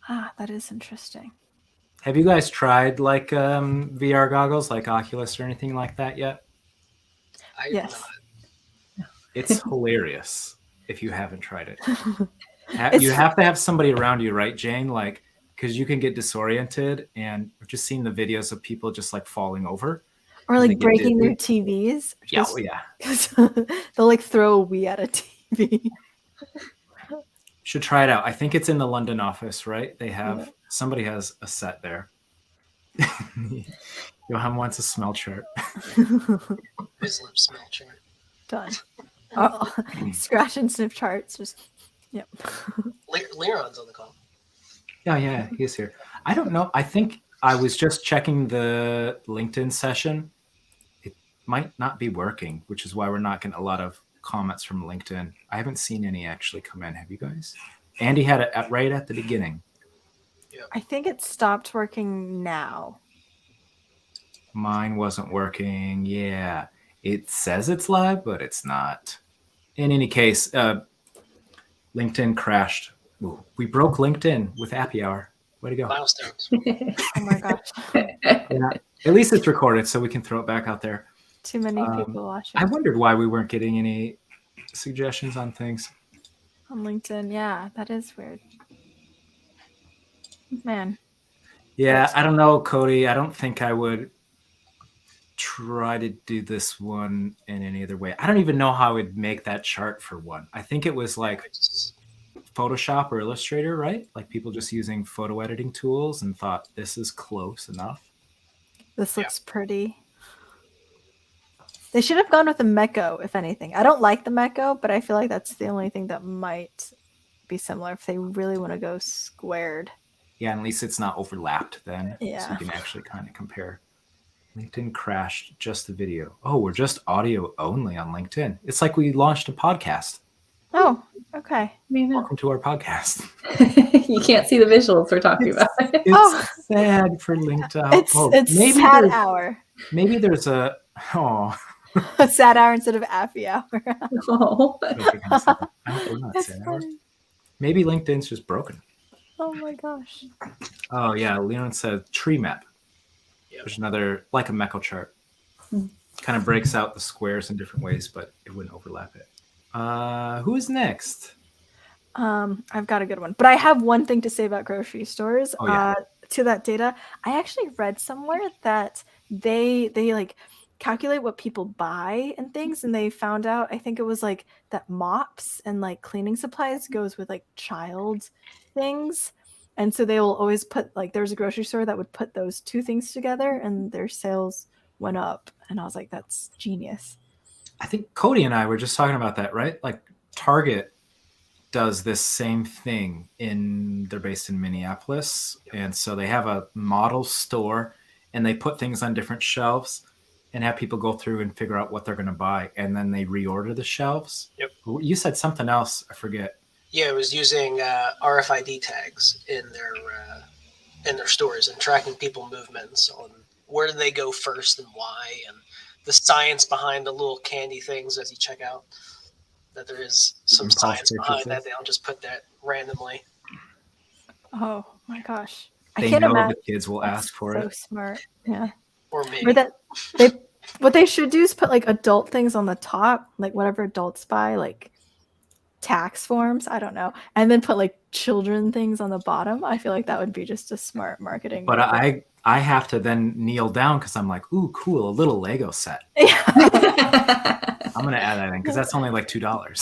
A: That is interesting.
B: Have you guys tried like VR goggles like Oculus or anything like that yet?
A: Yes.
B: It's hilarious if you haven't tried it. You have to have somebody around you, right, Jane? Like, because you can get disoriented, and I've just seen the videos of people just like falling over.
A: Or like breaking their TVs.
B: Yeah, yeah.
A: They'll like throw a Wii at a TV.
B: Should try it out. I think it's in the London office, right? They have somebody has a set there. Johan wants a smell chart.
C: Vizlib smell chart.
A: Done. Scratch and sniff charts. Just yep.
C: Leron's on the call.
B: Yeah, he's here. I don't know. I think I was just checking the LinkedIn session. It might not be working, which is why we're not getting a lot of comments from LinkedIn. I haven't seen any actually come in. Have you guys? Andy had it right at the beginning.
C: Yeah.
A: I think it stopped working now.
B: Mine wasn't working. Yeah. It says it's live, but it's not. In any case, LinkedIn crashed. Ooh, we broke LinkedIn with Appy Hour. Way to go.
C: Milestones.
A: Oh my gosh.
B: Yeah. At least it's recorded, so we can throw it back out there.
A: Too many people watching.
B: I wondered why we weren't getting any suggestions on things.
A: On LinkedIn, yeah, that is weird. Man.
B: Yeah, I don't know, Cody. I don't think I would try to do this one in any other way. I don't even know how I would make that chart for one. I think it was like Photoshop or Illustrator, right? Like people just using photo editing tools and thought this is close enough.
A: This looks pretty. They should have gone with the Meko, if anything. I don't like the Meko, but I feel like that's the only thing that might be similar if they really want to go squared.
B: Yeah, at least it's not overlapped then.
A: Yeah.
B: So you can actually kind of compare. LinkedIn crashed just the video. Oh, we're just audio only on LinkedIn. It's like we launched a podcast.
A: Oh, okay.
B: Welcome to our podcast.
D: You can't see the visuals we're talking about.
B: It's sad for LinkedIn.
A: It's maybe sad hour.
B: Maybe there's a
A: a sad hour instead of Appy Hour.
D: Oh.
B: We're not sad hour. Maybe LinkedIn's just broken.
A: Oh my gosh.
B: Oh yeah, Leon said tree map.
C: Yep.
B: There's another, like a Meckel chart. Kind of breaks out the squares in different ways, but it wouldn't overlap it. Who is next?
A: I've got a good one, but I have one thing to say about grocery stores.
B: Oh, yeah.
A: To that data, I actually read somewhere that they like calculate what people buy and things, and they found out, I think it was like that mops and like cleaning supplies goes with like child things, and so they will always put, like, there's a grocery store that would put those two things together, and their sales went up, and I was like, that's genius.
B: I think Cody and I were just talking about that, right? Like Target does this same thing they're based in Minneapolis. And so they have a model store and they put things on different shelves and have people go through and figure out what they're going to buy. And then they reorder the shelves.
C: Yep.
B: You said something else. I forget.
C: Yeah, it was using RFID tags in their stores and tracking people movements on where do they go first and why, and the science behind the little candy things as you check out. That there is some science behind that. They don't just put that randomly.
A: Oh my gosh.
B: They
A: I can't
B: know
A: imagine.
B: the kids will ask for it.
A: So smart. Yeah.
C: Or maybe.
A: What they should do is put like adult things on the top, like whatever adults buy, like tax forms, I don't know, and then put like children things on the bottom. I feel like that would be just a smart marketing.
B: But I have to then kneel down because I'm like, ooh, cool, a little Lego set. I'm gonna add that in because that's only like $2.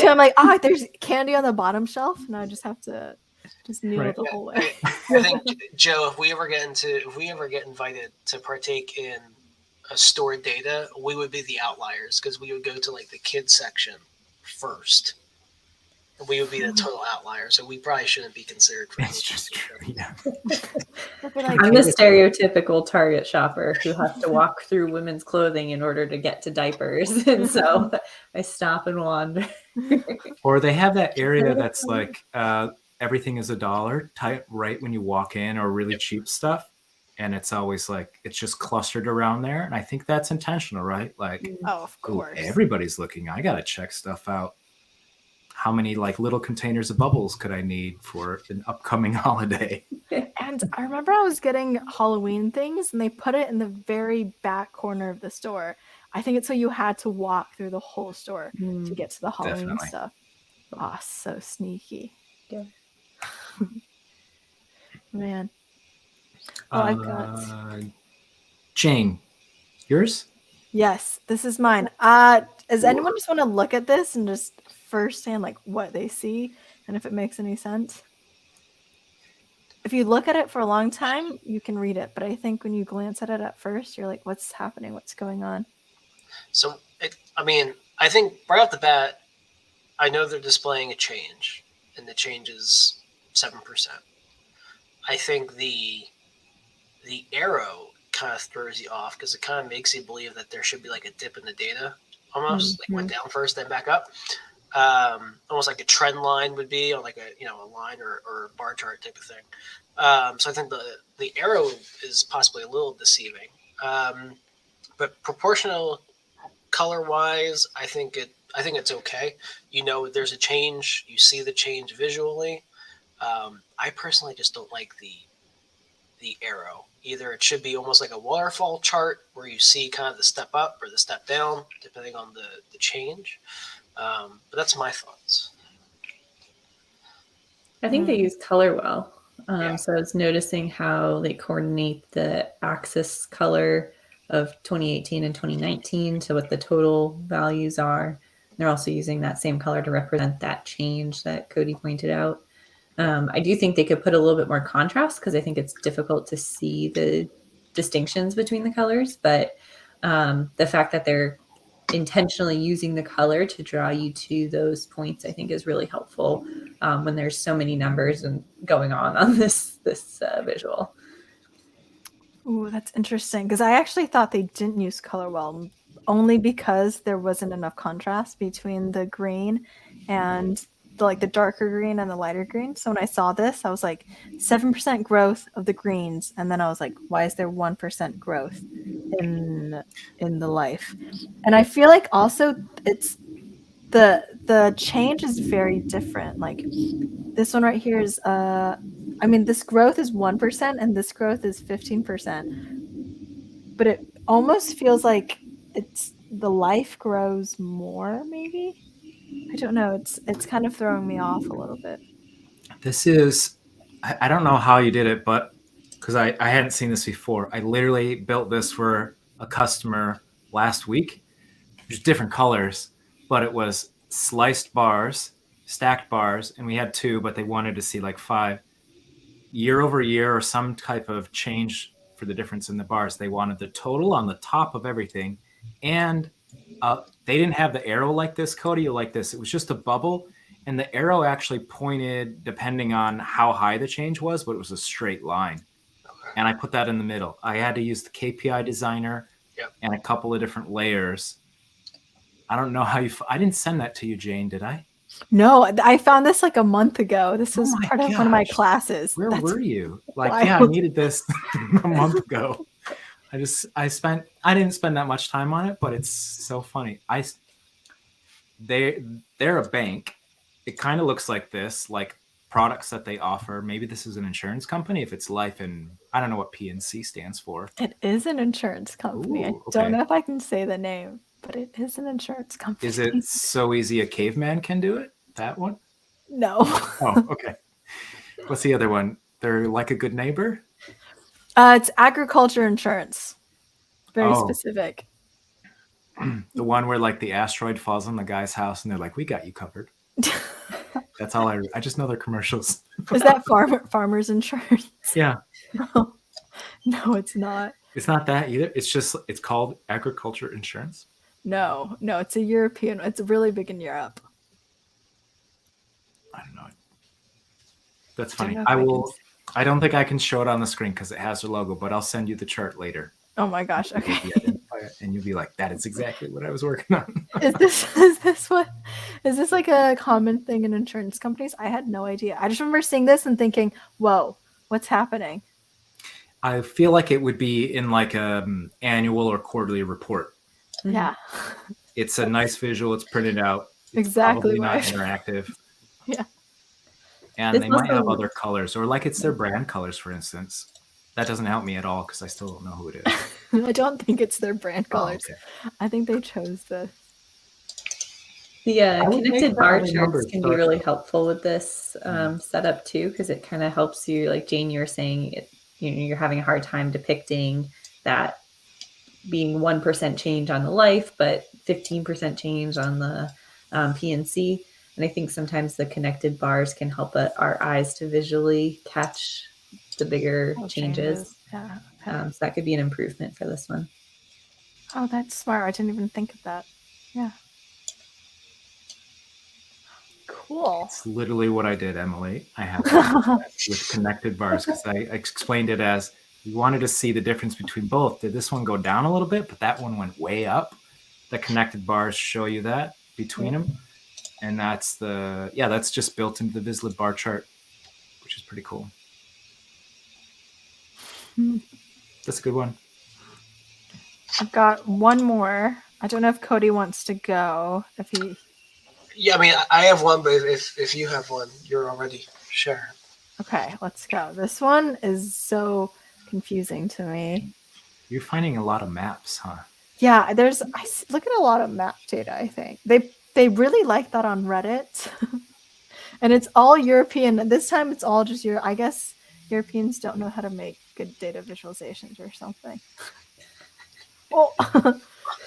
A: So I'm like, there's candy on the bottom shelf, and I just have to just kneel the whole way.
C: I think, Joe, if we ever get invited to partake in a store data, we would be the outliers because we would go to like the kids section first. We would be the total outlier, so we probably shouldn't be considered for
B: It's just true. Yeah.
D: I'm the stereotypical Target shopper who has to walk through women's clothing in order to get to diapers, and so I stop and wander.
B: Or they have that area that's like everything is $1 right when you walk in, or really cheap stuff, and it's always like it's just clustered around there. And I think that's intentional, right? Like,
A: of course,
B: everybody's looking. I gotta check stuff out. How many like little containers of bubbles could I need for an upcoming holiday?
A: And I remember I was getting Halloween things and they put it in the very back corner of the store. I think it's so you had to walk through the whole store to get to the Halloween stuff. Oh, so sneaky.
D: Yeah.
A: Man. Oh, I've got
B: Jane, yours?
A: Yes, this is mine. Does anyone just want to look at this and just firsthand like what they see and if it makes any sense? If you look at it for a long time, you can read it, but I think when you glance at it at first, you're like, what's happening? What's going on?
C: So, I think right off the bat, I know they're displaying a change, and the change is 7%. I think the arrow kind of throws you off because it kind of makes you believe that there should be like a dip in the data, almost like went down first, then back up. Almost like a trend line would be on like a line or bar chart type of thing. So I think the arrow is possibly a little deceiving. But proportional color wise, I think it's okay. There's a change. You see the change visually. I personally just don't like the arrow. Either it should be almost like a waterfall chart where you see kind of the step up or the step down, depending on the change. But that's my thoughts.
D: I think they use color well. So I was noticing how they coordinate the axis color of 2018 and 2019 to what the total values are. They're also using that same color to represent that change that Cody pointed out. I do think they could put a little bit more contrast because I think it's difficult to see the distinctions between the colors. But the fact that they're intentionally using the color to draw you to those points, I think is really helpful when there's so many numbers and going on this visual.
A: Ooh, that's interesting because I actually thought they didn't use color well, only because there wasn't enough contrast between the green and the darker green and the lighter green. So when I saw this, I was like 7% growth of the greens, and then I was like, why is there 1% growth in the life? And I feel like also it's the change is very different. Like this one right here is I mean, this growth is 1% and this growth is 15%. But it almost feels like it's the life grows more, maybe. I don't know. It's kind of throwing me off a little bit.
B: This is, I don't know how you did it, but because I hadn't seen this before. I literally built this for a customer last week. There's different colors, but it was sliced bars, stacked bars, and we had 2, but they wanted to see like 5. Year over year or some type of change for the difference in the bars. They wanted the total on the top of everything. And they didn't have the arrow like this, Cody, like this. It was just a bubble. And the arrow actually pointed depending on how high the change was, but it was a straight line.
C: Okay.
B: And I put that in the middle. I had to use the Kpi Designer and a couple of different layers. I don't know how you, I didn't send that to you, Jane, did I?
A: No, I found this like a month ago. This was part of one of my classes.
B: Where were you? Like,
A: wild.
B: yeah, I needed this a month ago. I didn't spend that much time on it, but it's so funny. They're a bank. It kind of looks like this, like products that they offer. Maybe this is an insurance company if it's life, and I don't know what PNC stands for.
A: It is an insurance company.
B: Ooh,
A: I don't know if I can say the name, but it is an insurance company.
B: Is it so easy a caveman can do it? That one?
A: No.
B: Oh, okay. What's the other one? They're like a good neighbor?
A: It's agriculture insurance. Very specific.
B: The one where like the asteroid falls on the guy's house and they're like, we got you covered. That's all I just know their commercials.
A: Is that farmers insurance?
B: Yeah.
A: No, it's not.
B: It's not that either. It's called agriculture insurance.
A: No, it's a European. It's really big in Europe.
B: I don't know. That's funny. I don't think I can show it on the screen because it has their logo, but I'll send you the chart later.
A: Oh my gosh. Okay.
B: And you'll be like, that is exactly what I was working on.
A: Is this like a common thing in insurance companies? I had no idea. I just remember seeing this and thinking, whoa, what's happening?
B: I feel like it would be in like a annual or quarterly report.
A: Yeah.
B: It's a nice visual. It's printed out. It's
A: exactly.
B: Probably not interactive.
A: Yeah.
B: And they might have other colors, or like it's their brand colors, for instance. That doesn't help me at all because I still don't know who it is.
A: I don't think it's their brand colors.
B: Oh, okay.
A: I think they chose this.
D: The connected bar charts can be really helpful with this setup too, because it kind of helps you, like Jane, you were saying, you're having a hard time depicting that being 1% change on the life, but 15% change on the PNC. And I think sometimes the connected bars can help our eyes to visually catch the bigger changes.
A: Yeah.
D: So that could be an improvement for this one.
A: Oh, that's smart. I didn't even think of that. Yeah. Cool.
B: It's literally what I did, Emily. I have with connected bars because I explained it as we wanted to see the difference between both. Did this one go down a little bit, but that one went way up? The connected bars show you that between them. And that's just built into the Vizlib bar chart, which is pretty cool. That's a good one.
A: I've got one more. I don't know if Cody wants to go.
C: Yeah, I mean, I have one, but if you have one, you're already sharing.
A: Okay, let's go. This one is so confusing to me.
B: You're finding a lot of maps, huh?
A: Yeah, I look at a lot of map data, I think. They really like that on Reddit. And it's all European. This time it's all just I guess Europeans don't know how to make good data visualizations or something. Oh.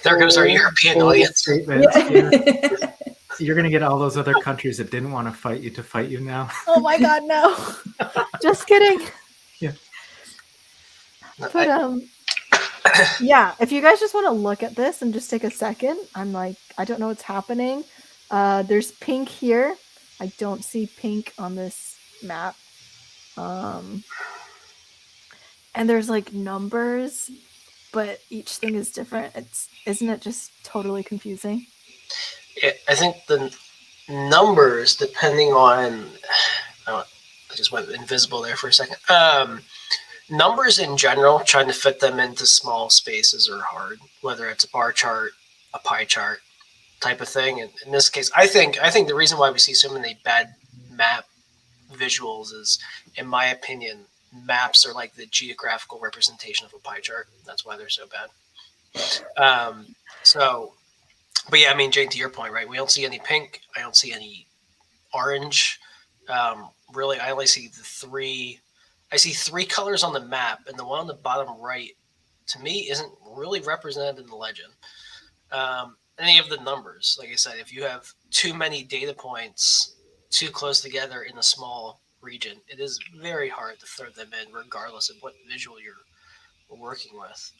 C: There goes our European audience.
B: Yeah. You're going to get all those other countries that didn't want to fight you now.
A: Oh my God, no. Just kidding.
B: Yeah.
A: But yeah, if you guys just want to look at this and just take a second, I'm like, I don't know what's happening. There's pink here. I don't see pink on this map. And there's like numbers, but each thing is different. Isn't it just totally confusing?
C: Yeah, I think the numbers, depending on, I just went invisible there for a second. Numbers in general, trying to fit them into small spaces are hard, whether it's a bar chart, a pie chart. type of thing. And in this case, I think the reason why we see so many bad map visuals is, in my opinion, maps are like the geographical representation of a pie chart. That's why they're so bad. But yeah, I mean, Jane, to your point, right? We don't see any pink. I don't see any orange. Really, I only see I see three colors on the map, and the one on the bottom right, to me, isn't really represented in the legend. Any of the numbers, like I said, if you have too many data points too close together in a small region, it is very hard to throw them in, regardless of what visual you're working with.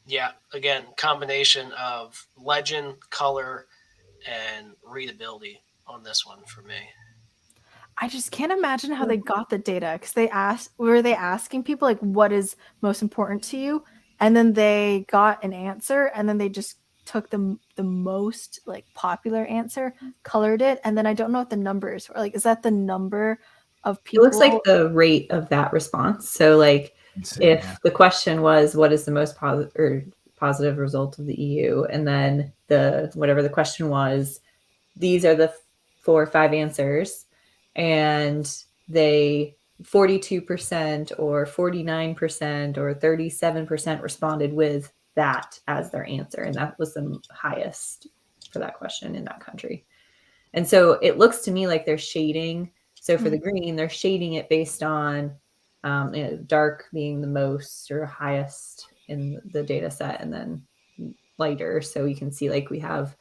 C: Yeah, again, combination of legend, color, and readability on this one for me.
A: I just can't imagine how they got the data, because were they asking people like, what is most important to you? And then they got an answer, and then they just took the most like popular answer, colored it, and then I don't know what the numbers were. Like, is that the number of people?
D: It looks like the rate of that response. So like if the question was, what is the most positive result of the EU? And then whatever the question was, these are the 4 or 5 answers. And they 42% or 49% or 37% responded with that as their answer. And that was the highest for that question in that country. And so it looks to me like they're shading. So for the green, they're shading it based on dark being the most or highest in the data set, and then lighter. So you can see like we have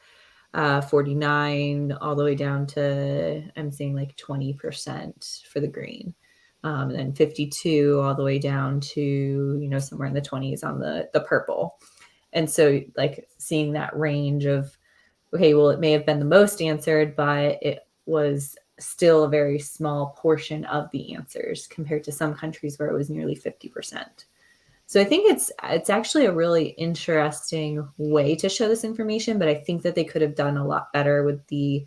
D: 49 all the way down to, I'm seeing like 20% for the green. And then 52 all the way down to, somewhere in the 20s on the purple. And so like seeing that range of, okay, well, it may have been the most answered, but it was still a very small portion of the answers compared to some countries where it was nearly 50%. So I think it's actually a really interesting way to show this information, but I think that they could have done a lot better with the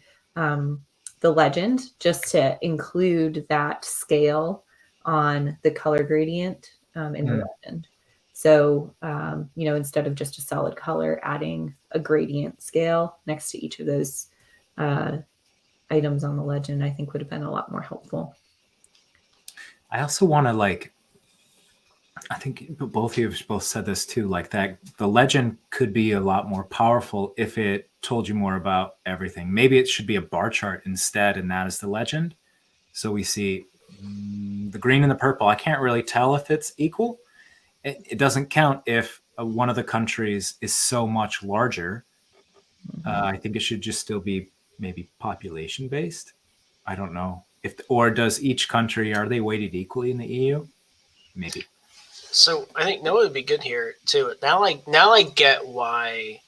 D: legend, just to include that scale on the color gradient in the legend. So, instead of just a solid color, adding a gradient scale next to each of those items on the legend, I think would have been a lot more helpful.
B: I also want to I think both of you have both said this too, like that the legend could be a lot more powerful if it told you more about everything. Maybe it should be a bar chart instead, and that is the legend. So we see the green and the purple. I can't really tell if it's equal. It doesn't count if one of the countries is so much larger. I think it should just still be maybe population based. I don't know or does each country, are they weighted equally in the EU? Maybe.
C: So I think Noah would be good here too. Now I get why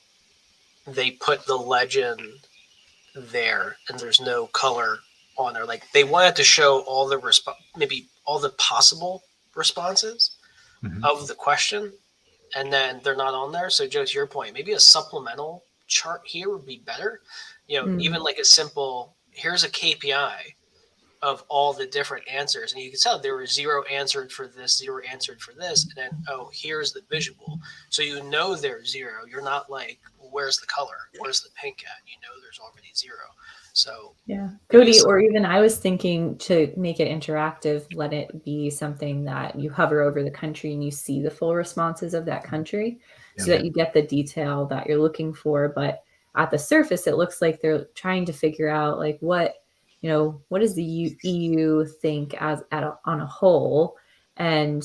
C: they put the legend there and there's no color on there. Like they wanted to show all the maybe all the possible responses of the question, and then they're not on there. So Joe, to your point, maybe a supplemental chart here would be better. Even like a simple, here's a KPI of all the different answers, and you can tell there were 0 answered for this, 0 answered for this, and then here's the visual, so there's 0. You're not like, where's the color, where's the pink at? There's already 0. So
D: yeah, Cody, or even I was thinking to make it interactive, let it be something that you hover over the country and you see the full responses of that country, so that you get the detail that you're looking for. But at the surface, it looks like they're trying to figure out like what does the EU think on a whole? And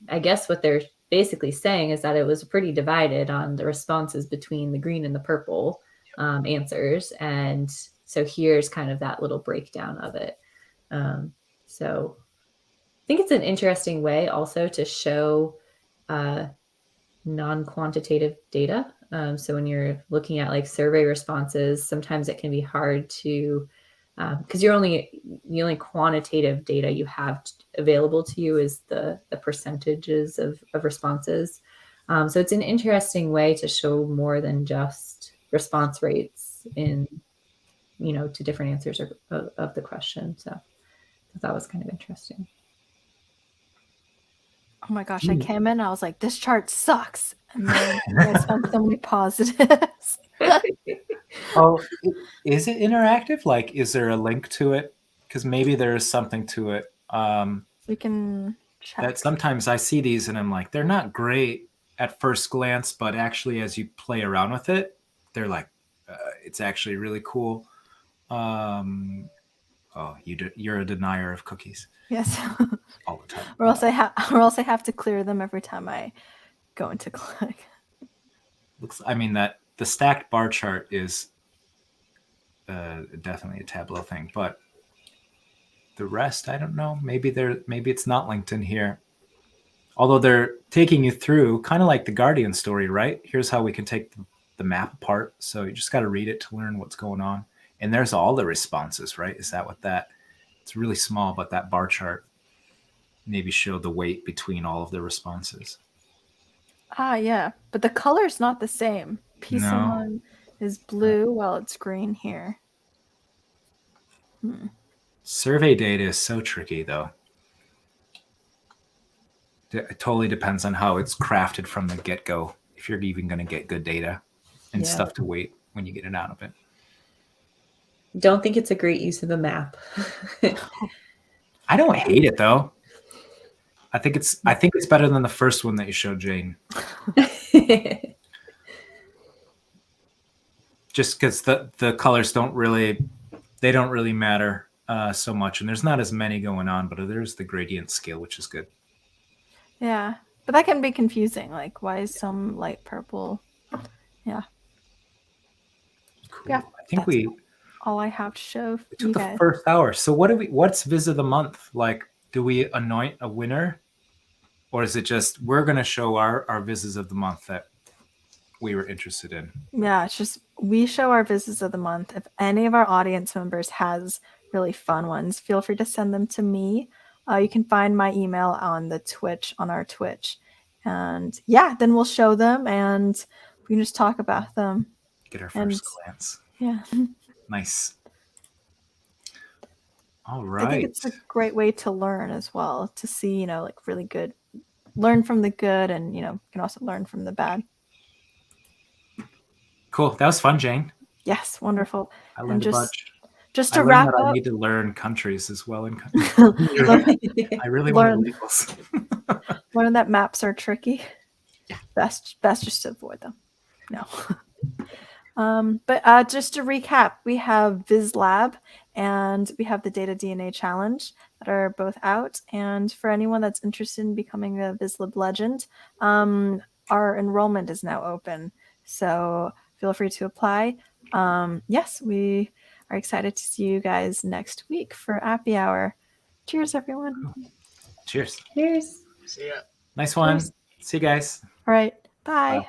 D: I guess what they're basically saying is that it was pretty divided on the responses between the green and the purple answers. And so here's kind of that little breakdown of it. So I think it's an interesting way also to show non-quantitative data. So when you're looking at like survey responses, sometimes it can be hard to because the only quantitative data you have available to you is the percentages of responses. So it's an interesting way to show more than just response rates in, to different answers of the question. So that was kind of interesting.
A: Oh my gosh, I came in, I was like, this chart sucks. And then I found so many positives.
B: Oh, is it interactive? Like, is there a link to it? Because maybe there is something to it.
A: We can check.
B: That sometimes I see these and I'm like, they're not great at first glance, but actually, as you play around with it, they're like, it's actually really cool. Oh, you're a denier of cookies.
A: Yes.
B: All the time.
A: Or else I have to clear them every time I go into Qlik.
B: That the stacked bar chart is definitely a Tableau thing, but the rest, I don't know. Maybe it's not linked in here. Although they're taking you through kind of like the Guardian story, right? Here's how we can take the map apart. So you just got to read it to learn what's going on. And there's all the responses, right? Is that what that? It's really small, but that bar chart maybe showed the weight between all of the responses.
A: Ah, yeah. But the color's not the same. PC1 is blue while it's green here.
B: Survey data is so tricky, though. It totally depends on how it's crafted from the get-go, if you're even going to get good data and stuff to weight when you get it out of it.
D: Don't think it's a great use of a map.
B: I don't hate it, though. I think it's better than the first one that you showed, Jane. Just because the colors don't really matter so much, and there's not as many going on, but there's the gradient scale, which is good.
A: Yeah, but that can be confusing. Like, why is some light purple? Yeah.
B: Cool.
A: Yeah,
B: I think we
A: all I have to show
B: took
A: you
B: the
A: guys.
B: first hour. So what's Viz of the month? Like, do we anoint a winner, or is it just we're going to show our Vizes of the month that we were interested in?
A: Yeah, it's just we show our Vizes of the month. If any of our audience members has really fun ones, feel free to send them to me. You can find my email on our Twitch. And yeah, then we'll show them and we can just talk about them.
B: Get our first glance.
A: Yeah.
B: Nice. All right.
A: I think it's a great way to learn as well, to see, like really good, learn from the good, and, you can also learn from the bad.
B: Cool. That was fun, Jane.
A: Yes, wonderful.
B: I learned a bunch.
A: Just to wrap up,
B: I need to learn countries as well. I really want labels.
A: Learn that maps are tricky. Yeah. Best just to avoid them. No. But just to recap, we have Viz Lab and we have the Data DNA Challenge that are both out. And for anyone that's interested in becoming a Vizlib Legend, our enrollment is now open. So feel free to apply. Yes, we are excited to see you guys next week for Appy Hour. Cheers, everyone.
B: Cheers.
D: Cheers.
C: See ya.
B: Nice one. Cheers. See you guys.
A: All right. Bye.